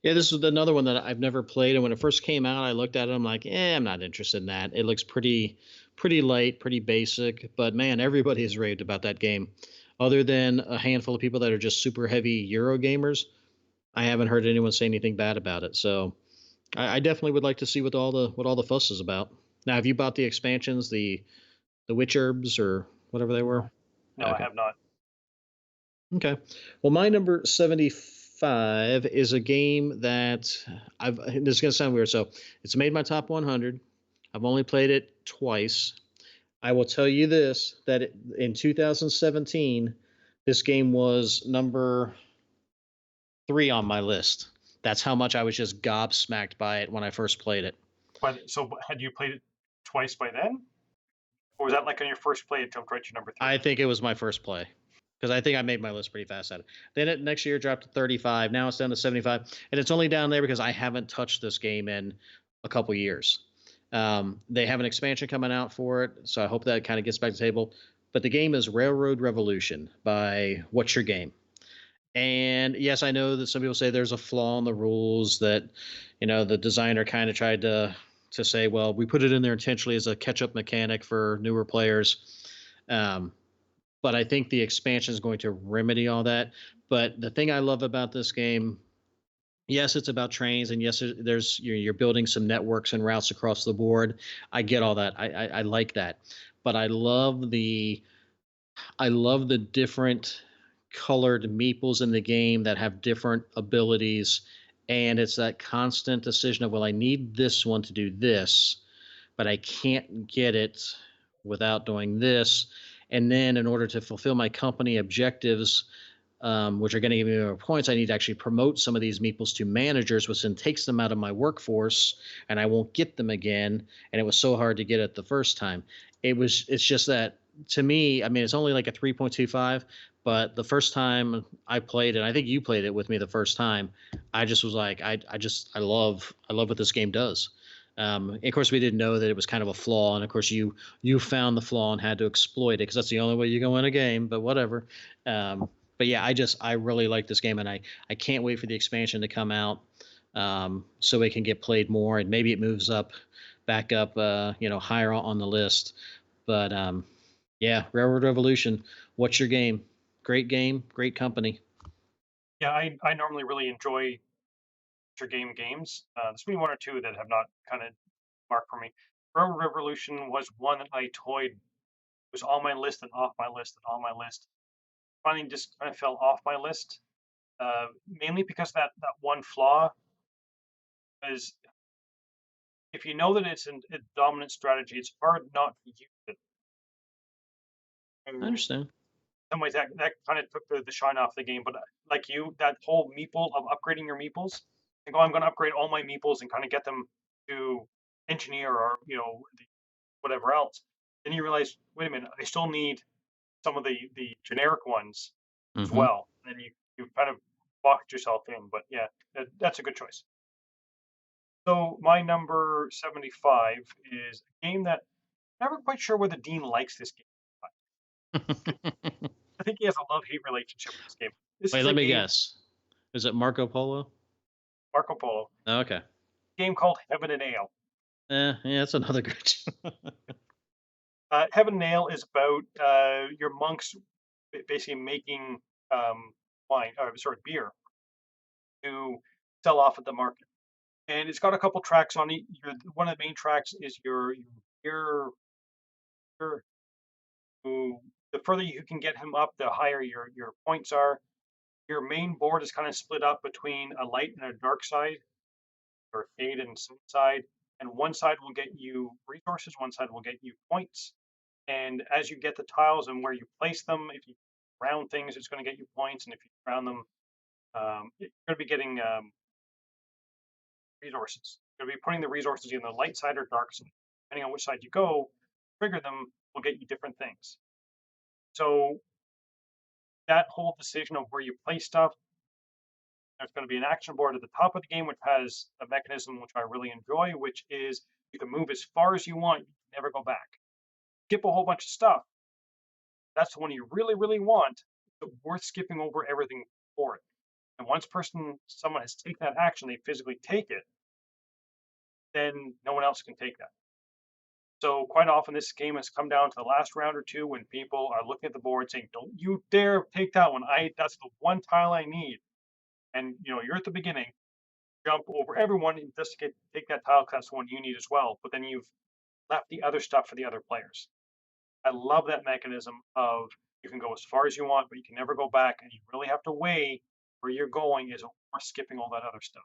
B: Yeah, this is another one that I've never played, and when it first came out, I looked at it. I'm like, I'm not interested in that. It looks pretty light, pretty basic. But man, everybody has raved about that game. Other than a handful of people that are just super heavy Euro gamers, I haven't heard anyone say anything bad about it. So I definitely would like to see what all the fuss is about. Now, have you bought the expansions, the witch herbs or whatever they were?
A: No, I
B: Okay.
A: have not.
B: Okay. Well, my number 75 is a game that this is going to sound weird. So it's made my top 100. I've only played it twice. I will tell you this, that in 2017, this game was number 3 on my list. That's how much I was just gobsmacked by it when I first played it.
A: But so had you played it twice by then? Or was that like on your first play, it jumped right to number 3?
B: I think it was my first play because I think I made my list pretty fast at it. Then it next year dropped to 35. Now it's down to 75, and it's only down there because I haven't touched this game in a couple years. They have an expansion coming out for it, so I hope that kind of gets back to the table. But the game is Railroad Revolution by What's Your Game? And yes, I know that some people say there's a flaw in the rules that, the designer kind of tried to say, well, we put it in there intentionally as a catch-up mechanic for newer players. But I think the expansion is going to remedy all that. But the thing I love about this game, yes, it's about trains, and yes, there's you're building some networks and routes across the board. I get all that. I like that, but I love the different colored meeples in the game that have different abilities, and it's that constant decision of, well, I need this one to do this, but I can't get it without doing this. And then in order to fulfill my company objectives, which are going to give me more points. I need to actually promote some of these meeples to managers, which then takes them out of my workforce, and I won't get them again. And it was so hard to get it the first time. It's just that to me, I mean, it's only like a 3.25, but the first time I played it, I think you played it with me the first time. I just was like, I love what this game does. Of course, we didn't know that it was kind of a flaw, and of course, you found the flaw and had to exploit it because that's the only way you can win a game. But whatever. But yeah, I really like this game, and I can't wait for the expansion to come out, so it can get played more, and maybe it moves up, back up, higher on the list. But yeah, Railroad Revolution. What's your game, great company.
A: Yeah, I normally really enjoy your games. There's been one or two that have not kind of marked for me. Railroad Revolution was one that I toyed, was on my list and off my list and on my list. Finally, just kind of fell off my list, mainly because that one flaw is if you know that it's a dominant strategy, it's hard not to use it.
B: I
A: In
B: understand.
A: some ways, that kind of took the shine off the game. But like you, that whole meeple of upgrading your meeples, like, oh, I'm going to upgrade all my meeples and kind of get them to engineer or whatever else. Then you realize, wait a minute, I still need some of the generic ones as
B: Hmm.
A: well. And then you kind of locked yourself in. But yeah, that's a good choice. So my number 75 is a game that never quite sure whether Dean likes this game. I think he has a love-hate relationship with this game. This
B: Wait,
A: is a
B: let me
A: game,
B: guess. Is it Marco Polo?
A: Marco Polo,
B: Okay.
A: game called Heaven and Ale.
B: Yeah, that's another good.
A: Heaven and Ale is about your monks basically making wine, sorry, beer to sell off at the market. And it's got a couple tracks on it. One of the main tracks is your who the further you can get him up, the higher your points are. Your main board is kind of split up between a light and a dark side, or shade and sun side. And one side will get you resources, one side will get you points. And as you get the tiles and where you place them, if you round things, it's going to get you points. And if you round them, you're going to be getting resources. You're going to be putting the resources in the light side or dark side. Depending on which side you go, trigger them will get you different things. So that whole decision of where you place stuff, there's going to be an action board at the top of the game, which has a mechanism which I really enjoy, which is you can move as far as you want, you can never go back. Skip a whole bunch of stuff. That's the one you really, really want, but worth skipping over everything for it. And once someone has taken that action, they physically take it, then no one else can take that. So quite often this game has come down to the last round or two when people are looking at the board saying, "Don't you dare take that one! That's the one tile I need." And you're at the beginning, jump over everyone just to take that tile because that's the one you need as well. But then you've left the other stuff for the other players. I love that mechanism of you can go as far as you want, but you can never go back, and you really have to weigh where you're going is worth skipping all that other stuff.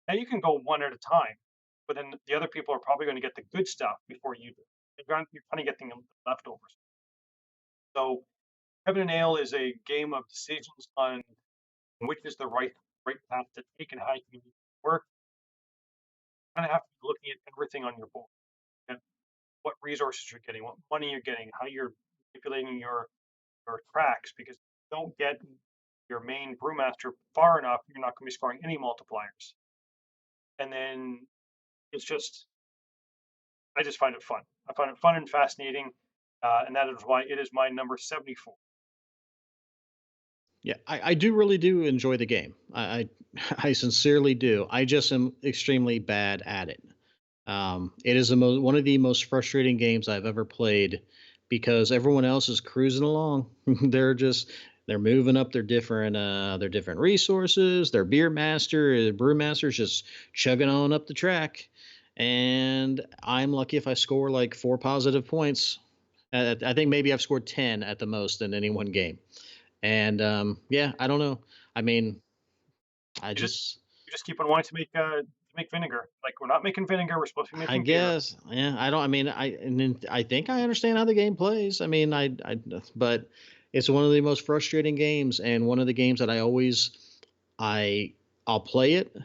A: Now you can go one at a time, but then the other people are probably going to get the good stuff before you do. You're kind of getting the leftovers. So Heaven and Ale is a game of decisions on which is the right path to take and how you can work. You kind of have to be looking at everything on your board. And what resources you're getting, what money you're getting, how you're manipulating your tracks, because if you don't get your main brewmaster far enough, you're not going to be scoring any multipliers. And then it's just, I just find it fun. I find it fun and fascinating, and that is why it is my number 74.
B: Yeah, I do really do enjoy the game. I sincerely do. I just am extremely bad at it. It is one of the most frustrating games I've ever played because everyone else is cruising along. They're moving up their different resources. Their brewmaster's just chugging on up the track, and I'm lucky if I score like 4 positive points. I think maybe I've scored 10 at the most in any one game. And yeah, I don't know. I mean, I
A: You just
B: just
A: you just keep on wanting to make vinegar. Like we're not making vinegar, we're supposed to be
B: I
A: making beer.
B: guess, yeah, I don't. I mean, I and then I think I understand how the game plays. I mean, but It's one of the most frustrating games, and one of the games that I I'll play it.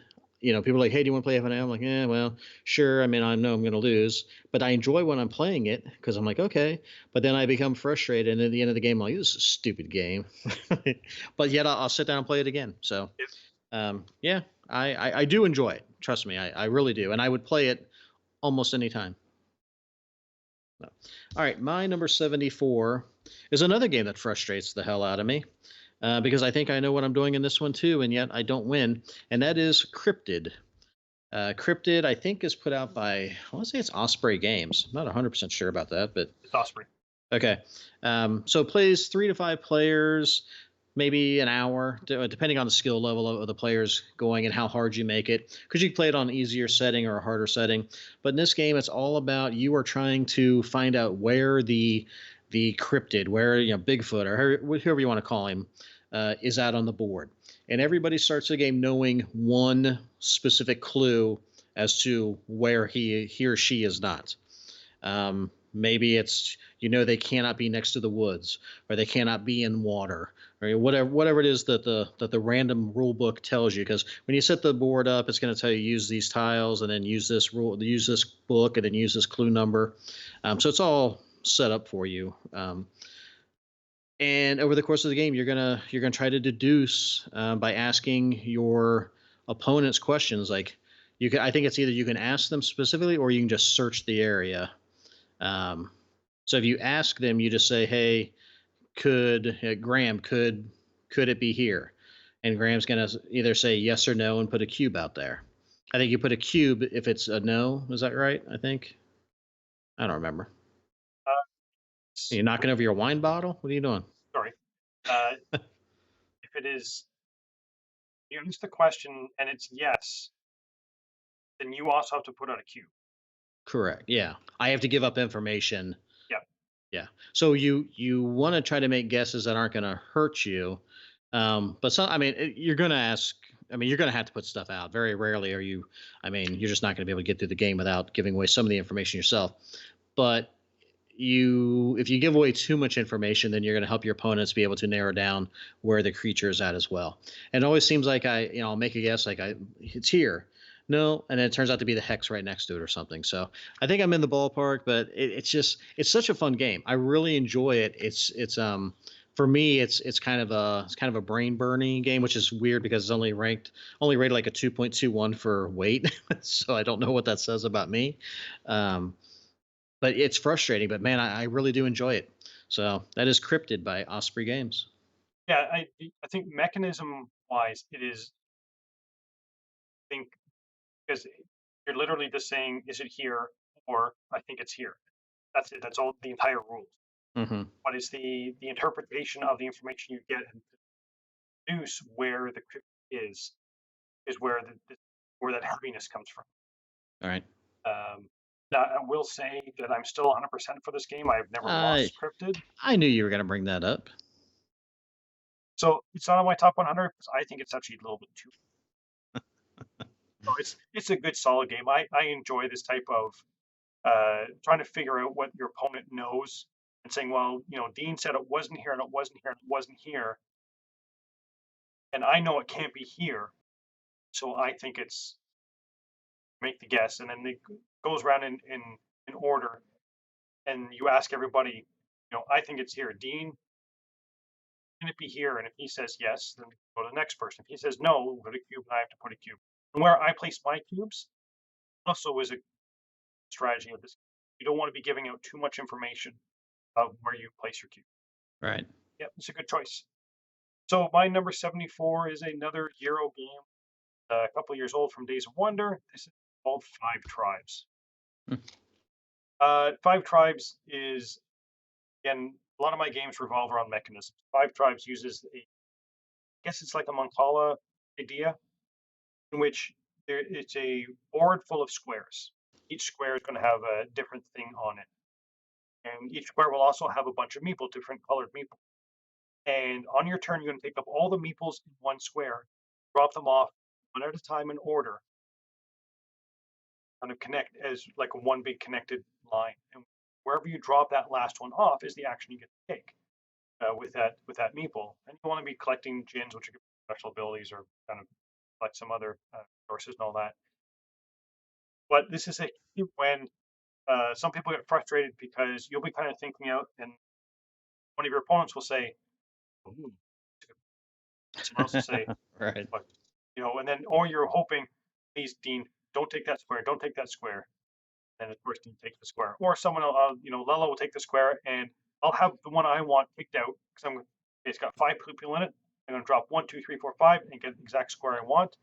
B: People are like, "Hey, do you want to play FNA?" I'm like, "Yeah, well, sure." I mean, I know I'm going to lose, but I enjoy when I'm playing it because I'm like, "Okay." But then I become frustrated, and at the end of the game, I'm like, "This is a stupid game," but yet I'll sit down and play it again. So,
A: Yep.
B: yeah, I do enjoy it. Trust me, I really do, and I would play it almost any time. No. All right, my number 74 is another game that frustrates the hell out of me because I think I know what I'm doing in this one too, and yet I don't win, and that is Cryptid. Cryptid, I think, is put out by, I want to say it's Osprey Games. I'm not 100% sure about that, but
A: It's Osprey.
B: okay. So it plays 3 to 5 players, maybe an hour, depending on the skill level of the players going and how hard you make it. Because you can play it on an easier setting or a harder setting. But in this game, it's all about you are trying to find out where the cryptid, where Bigfoot or whoever you want to call him, is out on the board. And everybody starts the game knowing one specific clue as to where he or she is not. Maybe it's they cannot be next to the woods, or they cannot be in water, or whatever it is that the random rule book tells you. Because when you set the board up, it's going to tell you use these tiles, and then use this book, and then use this clue number. So it's all set up for you. And over the course of the game, you're gonna try to deduce by asking your opponents questions. Like I think it's either you can ask them specifically, or you can just search the area. um, so if you ask them, you just say, "Hey, could Graham, could it be here?" And Graham's gonna either say yes or no and put a cube out there. I think you put a cube if it's a no. Is that right? I think I don't remember.
A: Uh,
B: Are you knocking over your wine bottle? What are you doing?
A: Sorry. Uh, if it is, you answer the question and it's yes, then you also have to put out a cube.
B: Correct. Yeah, I have to give up information.
A: Yeah.
B: Yeah. So you want to try to make guesses that aren't going to hurt you, but some. I mean, you're going to ask. I mean, you're going to have to put stuff out. Very rarely are you. I mean, you're just not going to be able to get through the game without giving away some of the information yourself. But if you give away too much information, then you're going to help your opponents be able to narrow down where the creature is at as well. And it always seems like I'll make a guess like it's here. No, and then it turns out to be the hex right next to it or something. So I think I'm in the ballpark, but it's such a fun game. I really enjoy it. It's for me it's kind of a brain burning game, which is weird because it's only rated like a 2.21 for weight. So I don't know what that says about me. Um, but it's frustrating. But man, I really do enjoy it. So that is Cryptid by Osprey Games.
A: Yeah, I think mechanism wise, it is. I think because you're literally just saying, "Is it here?" or "I think it's here." That's it. That's all the entire rules.
B: Hmm.
A: What is the interpretation of the information you get and deduce where the crypt is where where that happiness comes from.
B: All right.
A: Um, now, I will say that I'm still 100% for this game. I've never
B: I
A: lost Cryptid,
B: I knew you were going to bring that up.
A: so it's not on my top 100 because I think it's actually a little bit too. So it's a good solid game. I enjoy this type of trying to figure out what your opponent knows and saying, well, Dean said it wasn't here and it wasn't here and it wasn't here, and I know it can't be here, so I think it's make the guess, and then it goes around in order, and you ask everybody, I think it's here. Dean, can it be here? And if he says yes, then go to the next person. If he says no, put a cube, and I have to put a cube. And where I place my cubes also is a strategy of this. You don't want to be giving out too much information of where you place your cube.
B: Right.
A: Yeah, it's a good choice. So my number 74 is another Euro game, a couple of years old from Days of Wonder. This is called Five Tribes.
B: Mm.
A: Five Tribes is, again, a lot of my games revolve around mechanisms. Five Tribes uses I guess it's like a Mancala idea in which it's a board full of squares. Each square is going to have a different thing on it. And each square will also have a bunch of meeple, different colored meeple. And on your turn, you're going to take up all the meeples in one square, drop them off one at a time in order, kind of connect as like a one big connected line. And wherever you drop that last one off is the action you get to take. with that meeple, and you want to be collecting gins, which are special abilities, or kind of collect some other sources and all that. But this is a key when some people get frustrated because you'll be kind of thinking out, and one of your opponents will say, "Ooh," someone else will say,
B: Right.
A: "But," and then or you're hoping, "Please, Dean, don't take that square, don't take that square." And of course, Dean takes the square, or someone, Lella will take the square, and I'll have the one I want picked out because it's got 5 people in it. I'm gonna drop one, two, three, four, five, and get the exact square I want.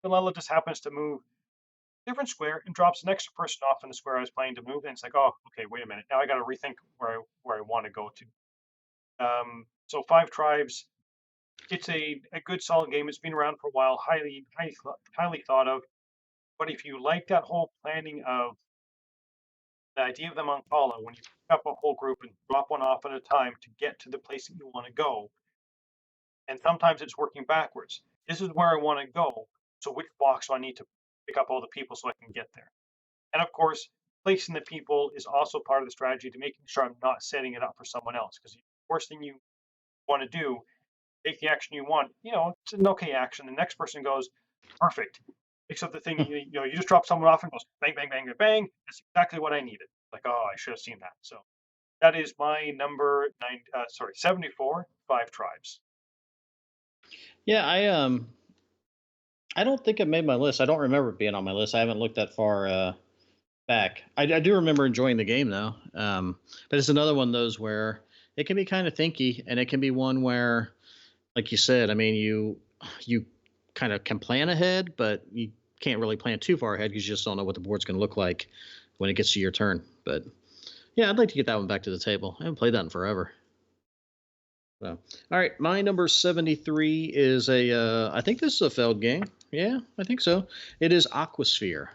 A: And Lella just happens to move different square and drops an extra person off in the square I was planning to move. And it's like, oh, okay, wait a minute. Now I got to rethink where I want to go to. So Five Tribes, it's a good solid game. It's been around for a while, highly thought of. But if you like that whole planning of the idea of the Mancala, when you pick up a whole group and drop one off at a time to get to the place that you want to go, and sometimes it's working backwards. This is where I want to go. So which box do I need to pick up all the people so I can get there? And of course, placing the people is also part of the strategy to making sure I'm not setting it up for someone else. Because the worst thing you want to do, take the action you want, it's an okay action. The next person goes, perfect. Except the thing, you just drop someone off and goes bang, bang, bang, bang, bang. That's exactly what I needed. Like, oh, I should have seen that. So that is my number 74, Five Tribes.
B: Yeah, I don't think it made my list. I don't remember it being on my list. I haven't looked that far back. I do remember enjoying the game though. But it's another one of those where it can be kind of thinky, and it can be one where, like you said, I mean, you kind of can plan ahead, but you can't really plan too far ahead because you just don't know what the board's going to look like when it gets to your turn. But yeah, I'd like to get that one back to the table. I haven't played that in forever. So, all right, my number 73 is I think this is a failed game. Yeah, I think so. It is Aquasphere.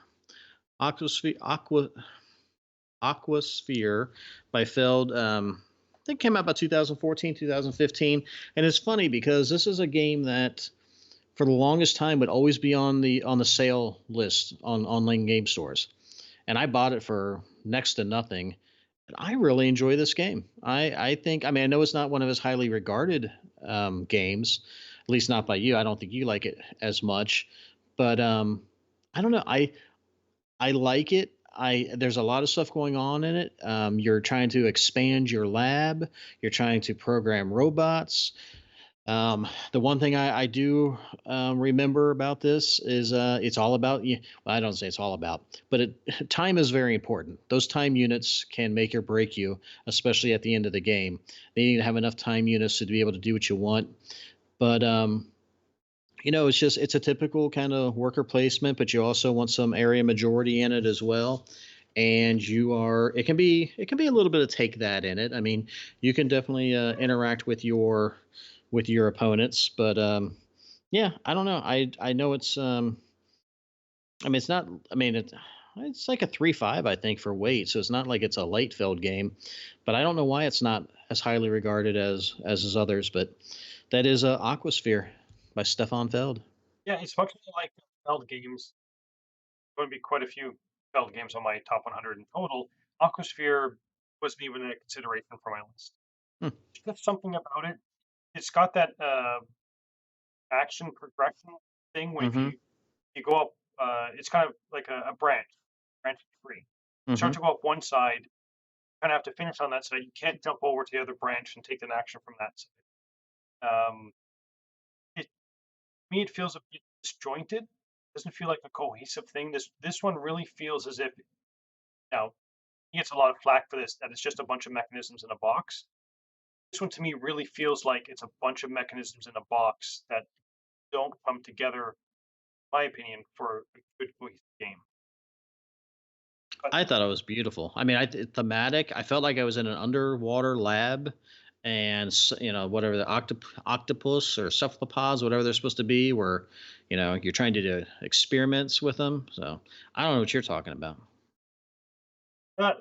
B: Aquasphere by Feld. I think it came out about 2014, 2015. And it's funny because this is a game that for the longest time would always be on the sale list on online game stores. And I bought it for next to nothing. And I really enjoy this game. I think, I mean, I know it's not one of his highly regarded games, at least not by you. I don't think you like it as much, but I don't know. I like it. There's a lot of stuff going on in it. You're trying to expand your lab. You're trying to program robots. The one thing I do remember about this is it's all about you. Well, I don't say it's all about, but time is very important. Those time units can make or break you, especially at the end of the game. They need to have enough time units to be able to do what you want. But it's a typical kind of worker placement, but you also want some area majority in it as well. And it can be a little bit of take that in it. I mean, you can definitely interact with your opponents, but yeah, I don't know. I know I mean, it's not. I mean, it's like a 3-5, I think, for weight. So it's not like it's a light filled game, but I don't know why it's not as highly regarded as his others. But that is Aquasphere by Stefan Feld.
A: Yeah, it's much more like Feld games. Going to be quite a few Feld games on my top 100 in total. Aquasphere wasn't even a consideration for my list.
B: Hmm.
A: There's something about it. It's got that action progression thing when if
B: Mm-hmm.
A: you go up, it's kind of like a branch tree. You start
B: Mm-hmm.
A: to go up one side, you kind of have to finish on that side. You can't jump over to the other branch and take an action from that side. Um, to me, it feels a bit disjointed. Doesn't feel like a cohesive thing. This one really feels as if now he gets a lot of flack for this that it's just a bunch of mechanisms in a box. This one to me really feels like it's a bunch of mechanisms in a box that don't come together, in my opinion, for a good cohesive game. But
B: I thought it was beautiful. I mean, thematic. I felt like I was in an underwater lab, and whatever the octopus or cephalopods, whatever they're supposed to be, where you're trying to do experiments with them. So I don't know what you're talking about.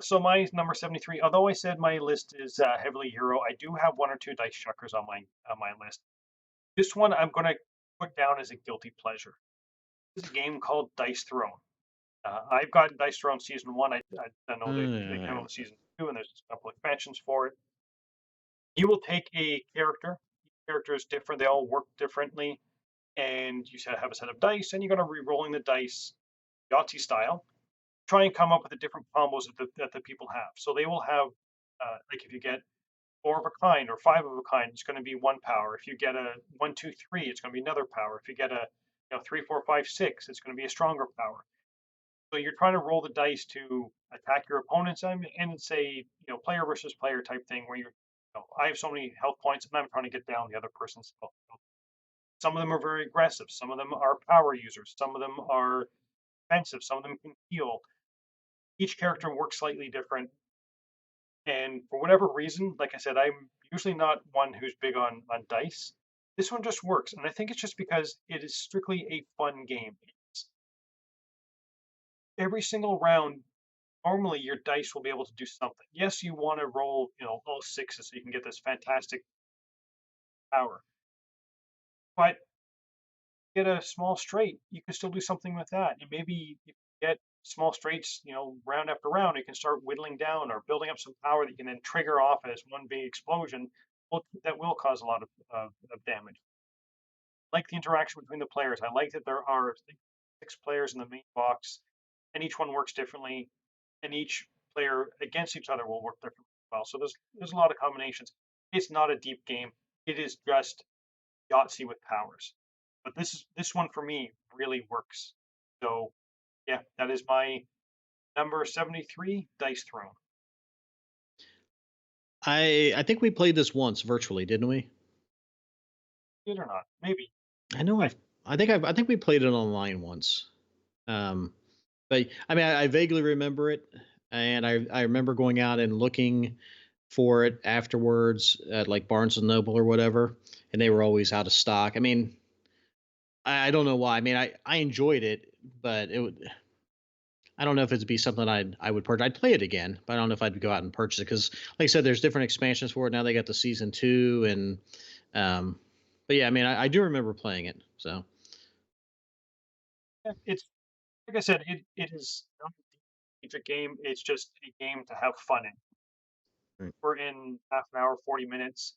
A: so my number 73, although I said my list is heavily Euro, I do have one or two dice chuckers on my list. This one I'm going to put down as a guilty pleasure. This is a game called Dice Throne. I've got Dice Throne Season 1. I know they came out
B: Mm.
A: with Season 2, and there's a couple expansions for it. You will take a character. Each character is different. They all work differently, and you have a set of dice, and you're going to re-rolling the dice, Yahtzee style. Try and come up with the different combos that the people have. So they will have, like if you get four of a kind or five of a kind, it's going to be one power. If you get a one, two, three, it's going to be another power. If you get a three, four, five, six, it's going to be a stronger power. So you're trying to roll the dice to attack your opponents, and it's a player versus player type thing where I have so many health points and I'm trying to get down the other person's health. Some of them are very aggressive. Some of them are power users. Some of them are defensive. Some of them can heal. Each character works slightly different. And for whatever reason, like I said, I'm usually not one who's big on dice. This one just works, and I think it's just because it is strictly a fun game. Every single round, normally your dice will be able to do something. Yes, you want to roll, all sixes so you can get this fantastic power. But get a small straight, you can still do something with that. And maybe if you get small straights, round after round, you can start whittling down or building up some power that you can then trigger off as one big explosion. That will cause a lot of damage. Like the interaction between the players. I like that there are, I think, 6 players in the main box, and each one works differently, and each player against each other will work differently as well. So there's a lot of combinations. It's not a deep game. It is just Yahtzee with powers. But this one for me really works. So yeah, that is my number 73, Dice Throne.
B: I think we played this once virtually, didn't we?
A: It or not, maybe.
B: I know
A: I
B: I think we played it online once. Um, but I mean, I vaguely remember it, and I remember going out and looking for it afterwards at like Barnes and Noble or whatever, and they were always out of stock. I mean, I don't know why. I mean, I enjoyed it, but it would. I don't know if it'd be something I would purchase. I'd play it again, but I don't know if I'd go out and purchase it because, like I said, there's different expansions for it now. They got the season 2, and um, but yeah, I mean, I do remember playing it. So
A: yeah, it's like I said, it is not a strategic game. It's just a game to have fun in.
B: right.
A: We're in half an hour, 40 minutes.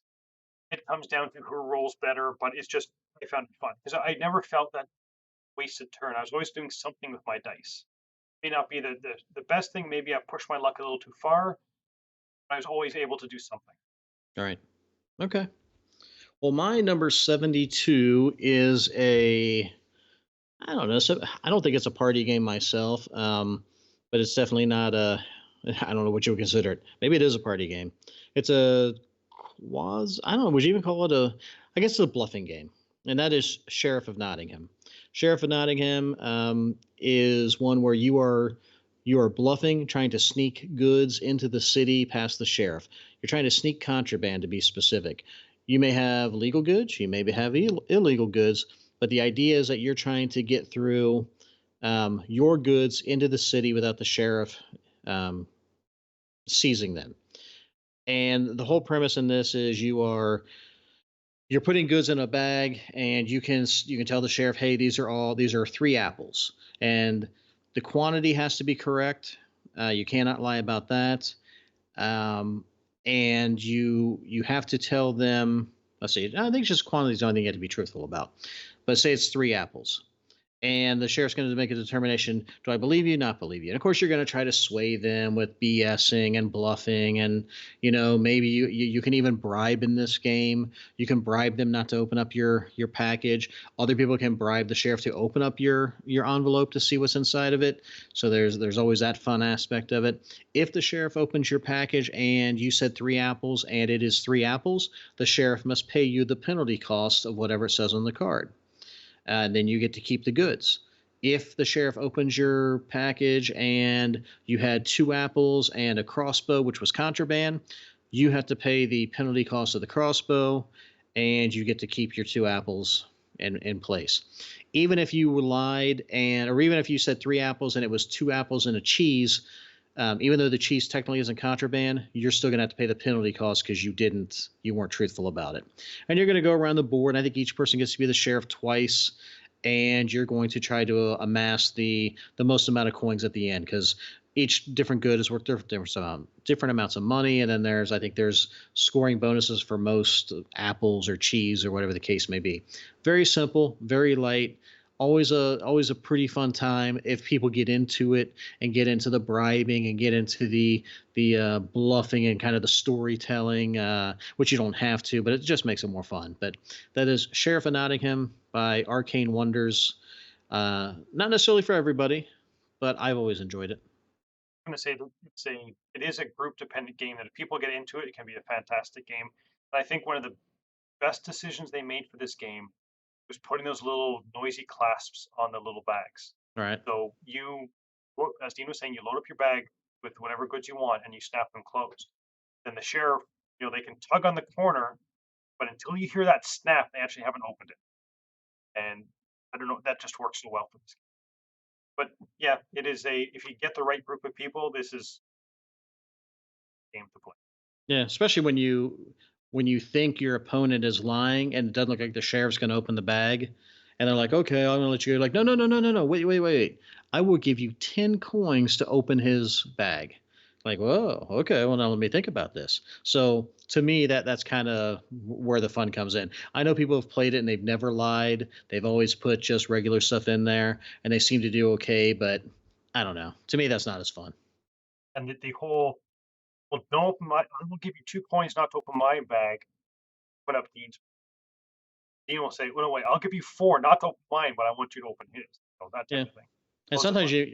A: It comes down to who rolls better, but it's just I found it fun because I never felt that wasted turn. I was always doing something with my dice. May not be the best thing. Maybe I pushed my luck a little too far. But I was always able to do something.
B: All right, okay. Well, my number 72 is a I don't know. So I don't think it's a party game myself, but it's definitely not a. I don't know what you would consider it. Maybe it is a party game. It's a quasi. I don't know. Would you even call it a? I guess it's a bluffing game, and that is Sheriff of Nottingham. Sheriff of Nottingham is one where you are bluffing, trying to sneak goods into the city past the sheriff. You're trying to sneak contraband, to be specific. You may have legal goods. You maybe have illegal goods, but the idea is that you're trying to get through your goods into the city without the sheriff um, seizing them. And the whole premise in this is you're putting goods in a bag, and you can tell the sheriff, hey, these are 3 apples, and the quantity has to be correct. You cannot lie about that. Um, and you have to tell them. Let's see. I think just quantity is the only thing you have to be truthful about. But say it's 3 apples, and the sheriff's going to make a determination: do I believe you, not believe you? And of course, you're going to try to sway them with BSing and bluffing, and maybe you can even bribe in this game. You can bribe them not to open up your package. Other people can bribe the sheriff to open up your envelope to see what's inside of it. So there's always that fun aspect of it. If the sheriff opens your package and you said 3 apples and it is 3 apples, the sheriff must pay you the penalty cost of whatever it says on the card, and then you get to keep the goods. If the sheriff opens your package and you had 2 apples and a crossbow, which was contraband, you have to pay the penalty cost of the crossbow, and you get to keep your 2 apples in place. Even if you lied, or even if you said 3 apples and it was 2 apples and a cheese, even though the cheese technically isn't contraband, you're still going to have to pay the penalty cost because you weren't truthful about it. And you're going to go around the board. I think each person gets to be the sheriff twice, and you're going to try to amass the most amount of coins at the end, because each different good is worth different amounts of money, and then there's scoring bonuses for most apples or cheese or whatever the case may be. Very simple, very light. Always a pretty fun time if people get into it and get into the bribing and get into the bluffing and kind of the storytelling, which you don't have to, but it just makes it more fun. But that is Sheriff of Nottingham by Arcane Wonders. Not necessarily for everybody, but I've always enjoyed it.
A: I'm going to say that it is a group dependent game that if people get into it, it can be a fantastic game. And I think one of the best decisions they made for this game was putting those little noisy clasps on the little bags.
B: All right.
A: So as Dean was saying, you load up your bag with whatever goods you want and you snap them closed. Then the sheriff, they can tug on the corner, but until you hear that snap, they actually haven't opened it. And I don't know, that just works so well for this game. But yeah, if you get the right group of people, this is a game to play.
B: Yeah, especially when you think your opponent is lying and it doesn't look like the sheriff's going to open the bag, and they're like, "Okay, I'm going to let you go." Like, no, no, no, no, no, no. Wait, wait, wait, wait. I will give you 10 coins to open his bag. Like, whoa, okay. Well, now let me think about this. So to me, that's kind of where the fun comes in. I know people have played it and they've never lied. They've always put just regular stuff in there, and they seem to do okay. But I don't know. To me, that's not as fun.
A: And the whole, well, don't open my, I will give you 2 coins not to open my bag. Put up Dean's. Dean will say, well, no, wait, I'll give you four not to open mine, but I want you to open his. That type
B: Yeah.
A: of thing.
B: And
A: Those are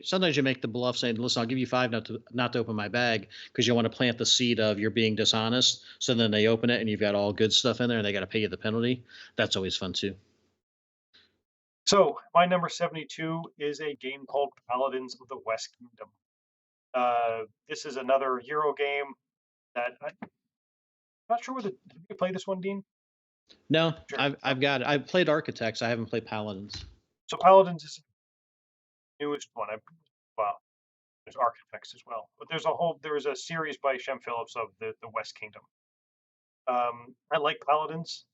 B: sometimes
A: fun.
B: you make the bluff saying, "Listen, I'll give you five not to open my bag because you want to plant the seed of you're being dishonest." So then they open it and you've got all good stuff in there and they got to pay you the penalty. That's always fun too.
A: So my number 72 is a game called Paladins of the West Kingdom. This is another Euro game that I'm not sure whether have you played this one, Dean?
B: No,
A: Sure.
B: I've got I've played Architects. I haven't played Paladins.
A: So Paladins is the newest one. Well, there's Architects as well, but there is a series by Shem Phillips of the West Kingdom. I like Paladins.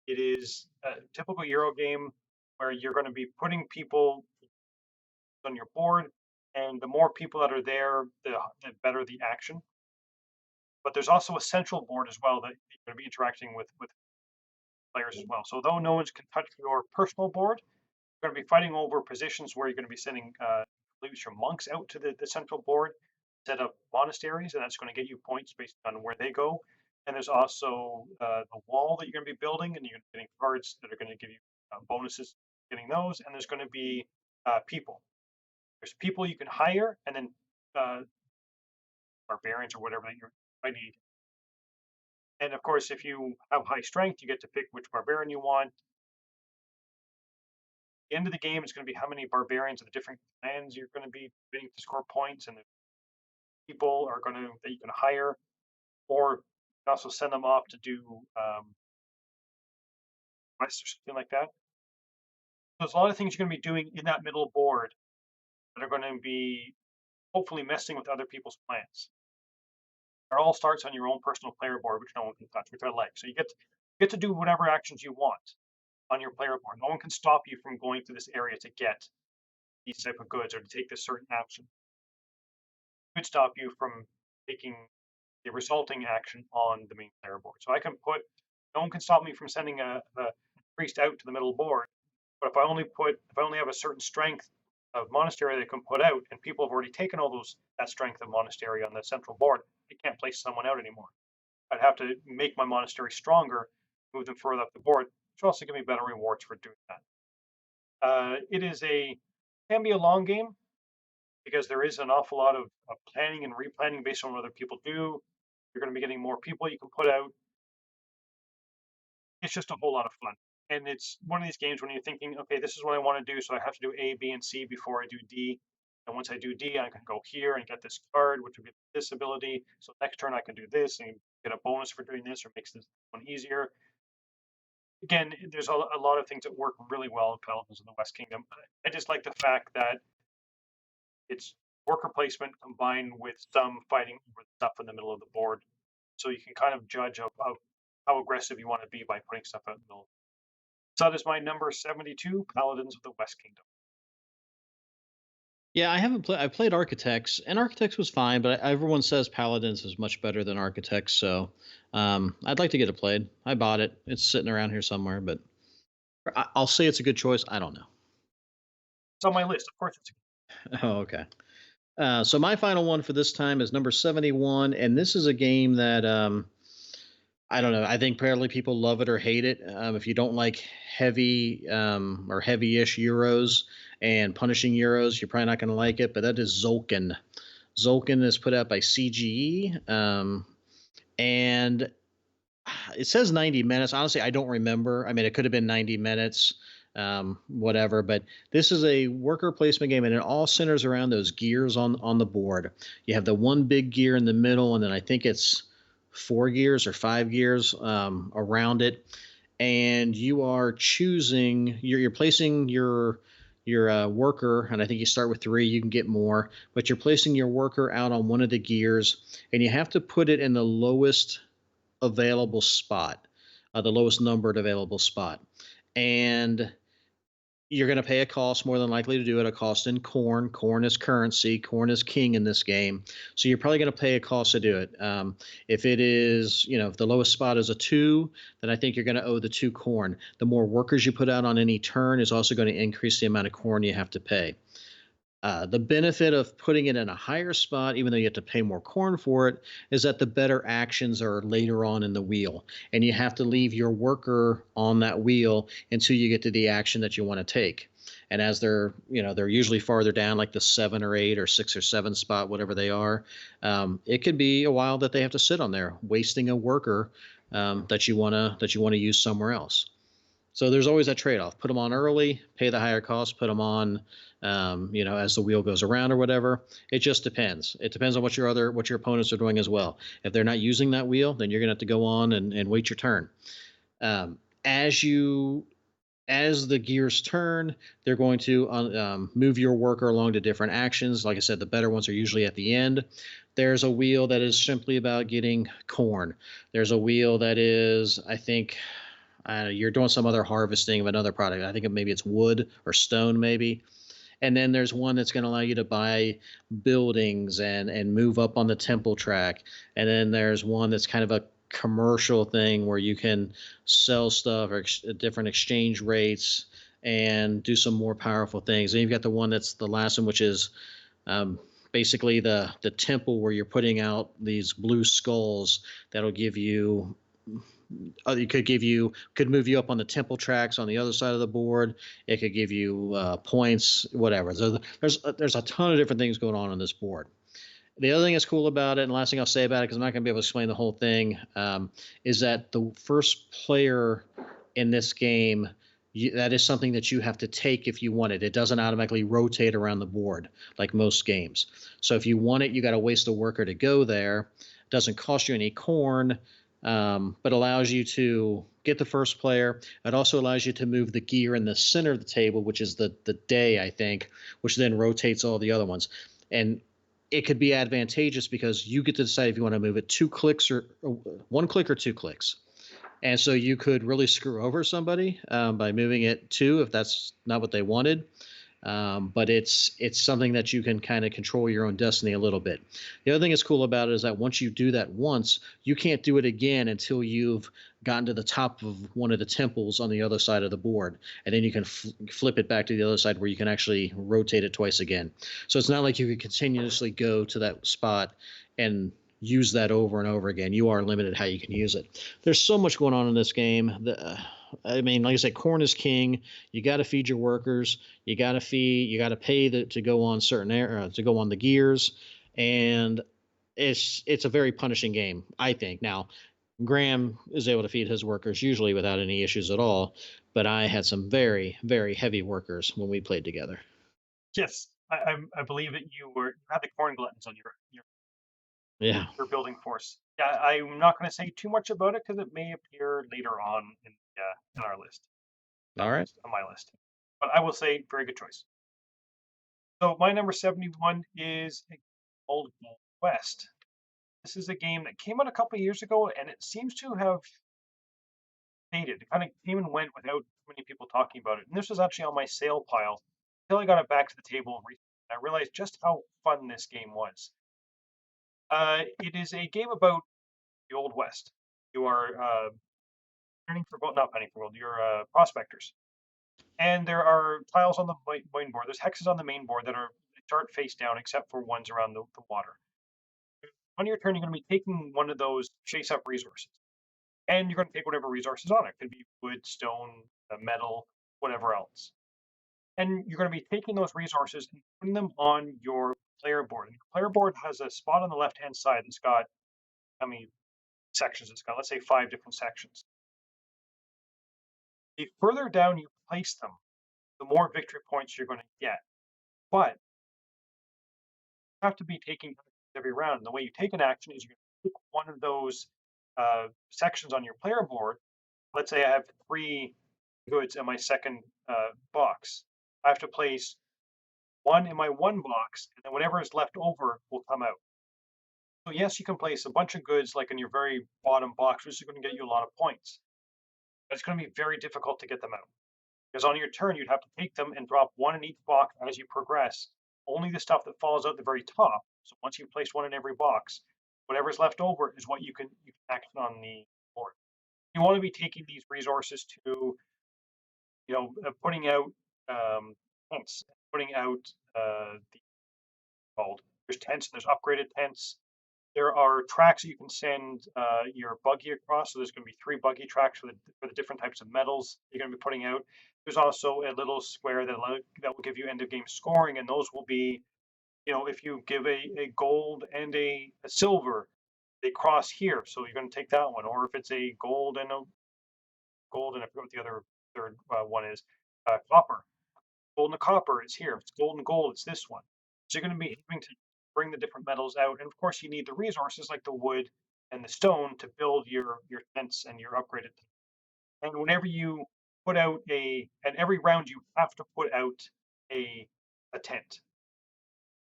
A: It is a typical Euro game where you're going to be putting people on your board, and the more people that are there, the better the action. But there's also a central board as well that you're going to be interacting with players as well. So though no one can touch your personal board, you're going to be fighting over positions where you're going to be sending your monks out to the central board, set up monasteries, and that's going to get you points based on where they go. And there's also the wall that you're going to be building, and you're getting cards that are going to give you bonuses getting those. And there's going to be people. There's people you can hire, and then uh, barbarians or whatever that you might need. And of course, if you have high strength, you get to pick which barbarian you want. At the end of the game, it's going to be how many barbarians of the different clans you're going to be bidding to score points, and the people are going to that you can hire, or you can also send them off to do quests or something like that. So there's a lot of things you're going to be doing in that middle board that are going to be hopefully messing with other people's plans. It all starts on your own personal player board, which no one can touch, which I like. So you get to do whatever actions you want on your player board. No one can stop you from going to this area to get these type of goods or to take this certain action. It could stop you from taking the resulting action on the main player board. So no one can stop me from sending a priest out to the middle board. But if I only have a certain strength of monastery that I can put out, and people have already taken that strength of monastery on the central board, I can't place someone out anymore. I'd have to make my monastery stronger, move them further up the board, which will also give me better rewards for doing that. Can be a long game because there is an awful lot of planning and replanning based on what other people do. You're going to be getting more people you can put out. It's just a whole lot of fun. And it's one of these games when you're thinking, okay, this is what I want to do, so I have to do A, B, and C before I do D. And once I do D, I can go here and get this card, which will be this ability. So next turn I can do this and get a bonus for doing this, or makes this one easier. Again, there's a lot of things that work really well in Paladins in the West Kingdom. I just like the fact that it's worker placement combined with some fighting over stuff in the middle of the board. So you can kind of judge of how aggressive you want to be by putting stuff out in the middle. So that is my number 72, Paladins of the West Kingdom.
B: Yeah, I haven't played. I played Architects, and Architects was fine, but everyone says Paladins is much better than Architects. So, I'd like to get it played. I bought it. It's sitting around here somewhere, but I'll say it's a good choice. I don't know.
A: It's on my list. Of course, it's
B: Oh, okay. So my final one for this time is number 71, and this is a game that I don't know. I think probably people love it or hate it. If you don't like heavy or heavy-ish euros and punishing euros, you're probably not going to like it. But that is Zolkin. Zolkin is put out by CGE, and it says 90 minutes. Honestly, I don't remember. I mean, it could have been 90 minutes, whatever. But this is a worker placement game, and it all centers around those gears on the board. You have the one big gear in the middle, and then I think it's 4 gears or 5 gears around it, and you are choosing. You're placing your worker, and I think you start with three. You can get more, but you're placing your worker out on one of the gears, and you have to put it in the lowest available spot, the lowest numbered available spot. And you're going to pay a cost more than likely to do it, a cost in corn. Corn is currency. Corn is king in this game. So you're probably going to pay a cost to do it. If it is, if the lowest spot is a two, then I think you're going to owe the two corn. The more workers you put out on any turn is also going to increase the amount of corn you have to pay. The benefit of putting it in a higher spot, even though you have to pay more corn for it, is that the better actions are later on in the wheel. And you have to leave your worker on that wheel until you get to the action that you want to take. And as they're usually farther down, like the 7 or 8 or 6 or 7 spot, whatever they are, it could be a while that they have to sit on there, wasting a worker that you wanna use somewhere else. So there's always that trade-off. Put them on early, pay the higher cost. Put them on, as the wheel goes around or whatever. It just depends. It depends on what your opponents are doing as well. If they're not using that wheel, then you're gonna have to go on and wait your turn. Um, as you as the gears turn, they're going to move your worker along to different actions. Like I said, the better ones are usually at the end. There's a wheel that is simply about getting corn. There's a wheel that is, I think, you're doing some other harvesting of another product. I think maybe it's wood or stone, maybe. And then there's one that's going to allow you to buy buildings and move up on the temple track. And then there's one that's kind of a commercial thing where you can sell stuff or different exchange rates and do some more powerful things. And you've got the one that's the last one, which is um, basically the temple where you're putting out these blue skulls that'll give you it could move you up on the temple tracks on the other side of the board. It could give you points, whatever. So there's a ton of different things going on this board. The other thing that's cool about it, and last thing I'll say about it, because I'm not going to be able to explain the whole thing, is that the first player in this game, that is something that you have to take if you want it. It doesn't automatically rotate around the board like most games. So if you want it, you got to waste a worker to go there. It doesn't cost you any corn, but allows you to get the first player. It also allows you to move the gear in the center of the table, which is the day, I think, which then rotates all the other ones. And it could be advantageous because you get to decide if you want to move it 2 clicks or 1 click or 2 clicks. And so you could really screw over somebody by moving it two if that's not what they wanted. But it's something that you can kind of control your own destiny a little bit. The other thing that's cool about it is that once you do that once, you can't do it again until you've gotten to the top of one of the temples on the other side of the board, and then you can flip it back to the other side where you can actually rotate it twice again. So it's not like you can continuously go to that spot and use that over and over again. You are limited how you can use it. There's so much going on in this game. I mean, like I said, corn is king. You got to feed your workers. You got to pay to go on to go on the gears, and it's a very punishing game, I think. Now, Graham is able to feed his workers usually without any issues at all, but I had some very very heavy workers when we played together.
A: yes. I believe that you had the corn gluttons on
B: Yeah.
A: your building force. Yeah, I'm not going to say too much about it because it may appear later on in our list,
B: All right.
A: on my list. But I will say, very good choice. So my number 71 is a old West. This is a game that came out a couple of years ago, and it seems to have faded. It kind of came and went without many people talking about it. And this was actually on my sale pile until I got it back to the table recently. I realized just how fun this game was. It is a game about the Old West. You are penning for gold, not penning for gold. You're prospectors, and there are tiles on the main board. There's hexes on the main board that are start face down, except for ones around the water. On your turn, you're going to be taking one of those chase up resources, and you're going to take whatever resources on it. Could be wood, stone, metal, whatever else. And you're going to be taking those resources and putting them on your player board. And your player board has a spot on the left-hand side that's got how many sections it's got? Let's say 5 different sections. The further down you place them, the more victory points you're going to get. But you have to be taking actions every round. And the way you take an action is you're going to pick one of those sections on your player board. Let's say I have 3 goods in my second box. I have to place one in my one box, and then whatever is left over will come out. So yes, you can place a bunch of goods like in your very bottom box, which is going to get you a lot of points. But it's going to be very difficult to get them out. Because on your turn, you'd have to take them and drop one in each box as you progress. Only the stuff that falls out the very top. So once you've placed one in every box, whatever's left over is what you can action on the board. You want to be taking these resources to, putting out tents, putting out the called. There's tents, there's upgraded tents. There are tracks that you can send your buggy across. So there's going to be 3 buggy tracks for the different types of metals you're going to be putting out. There's also a little square that will give you end of game scoring, and those will be, if you give a gold and a silver, they cross here. So you're going to take that one. Or if it's a gold and I forget what the other third one is, copper. Gold and copper is here. If it's gold and gold, it's this one. So you're going to be having to bring the different metals out, and of course you need the resources like the wood and the stone to build your tents and your upgraded. And whenever you put out and every round you have to put out a tent.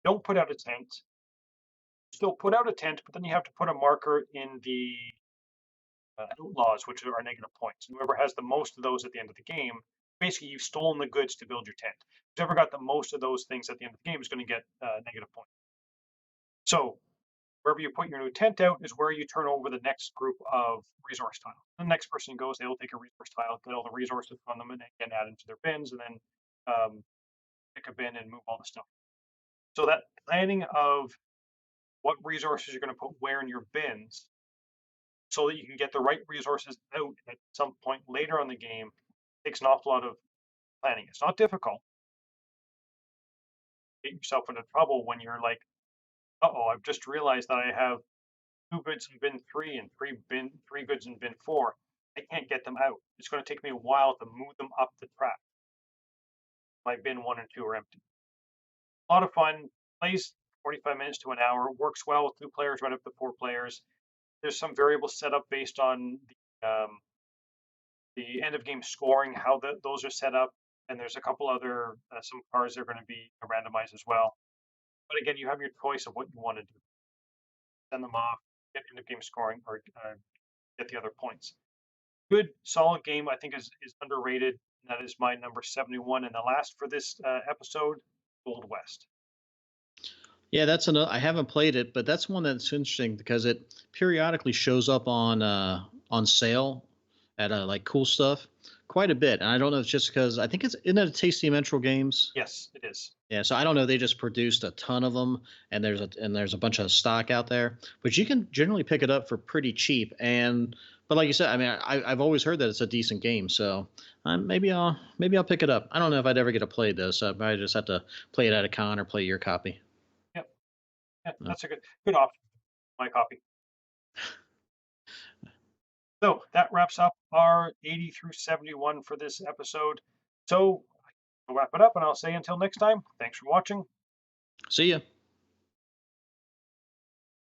A: Don't put out a tent. Still put out a tent, but then you have to put a marker in the outlaws, which are negative points. And whoever has the most of those at the end of the game, basically you've stolen the goods to build your tent. Whoever got the most of those things at the end of the game is going to get negative points. So wherever you put your new tent out is where you turn over the next group of resource tiles. The next person goes, they will take a resource tile, get all the resources from them, and again add into their bins, and then pick a bin and move all the stuff. So that planning of what resources you're going to put where in your bins so that you can get the right resources out at some point later on the game takes an awful lot of planning. It's not difficult. Get yourself into trouble when you're like, uh-oh, I've just realized that I have 2 goods in bin 3 and 3 goods in bin 4. I can't get them out. It's going to take me a while to move them up the track. My bin 1 and 2 are empty. A lot of fun. Plays 45 minutes to an hour. Works well with 2 players right up to 4 players. There's some variable setup based on the end of game scoring, how those are set up, and there's a couple other some cards that are going to be randomized as well. But again, you have your choice of what you want to do. Send them off, get end of game scoring, or get the other points. Good, solid game. I think is underrated. That is my number 71, and the last for this episode, Old West.
B: Yeah, that's another. I haven't played it, but that's one that's interesting because it periodically shows up on sale at like Cool Stuff quite a bit. And I don't know if it's just because I think isn't it a Tasty Metro Games?
A: Yes, it is.
B: Yeah, so I don't know. They just produced a ton of them, and there's a bunch of stock out there, but you can generally pick it up for pretty cheap. But like you said, I mean, I've always heard that it's a decent game, so maybe I'll pick it up. I don't know if I'd ever get to play this. I might just have to play it at a con or play your copy.
A: Yep, yeah, that's a good option. My copy. So that wraps up our 80 through 71 for this episode. So I'll wrap it up, and I'll say until next time, thanks for watching.
B: See ya.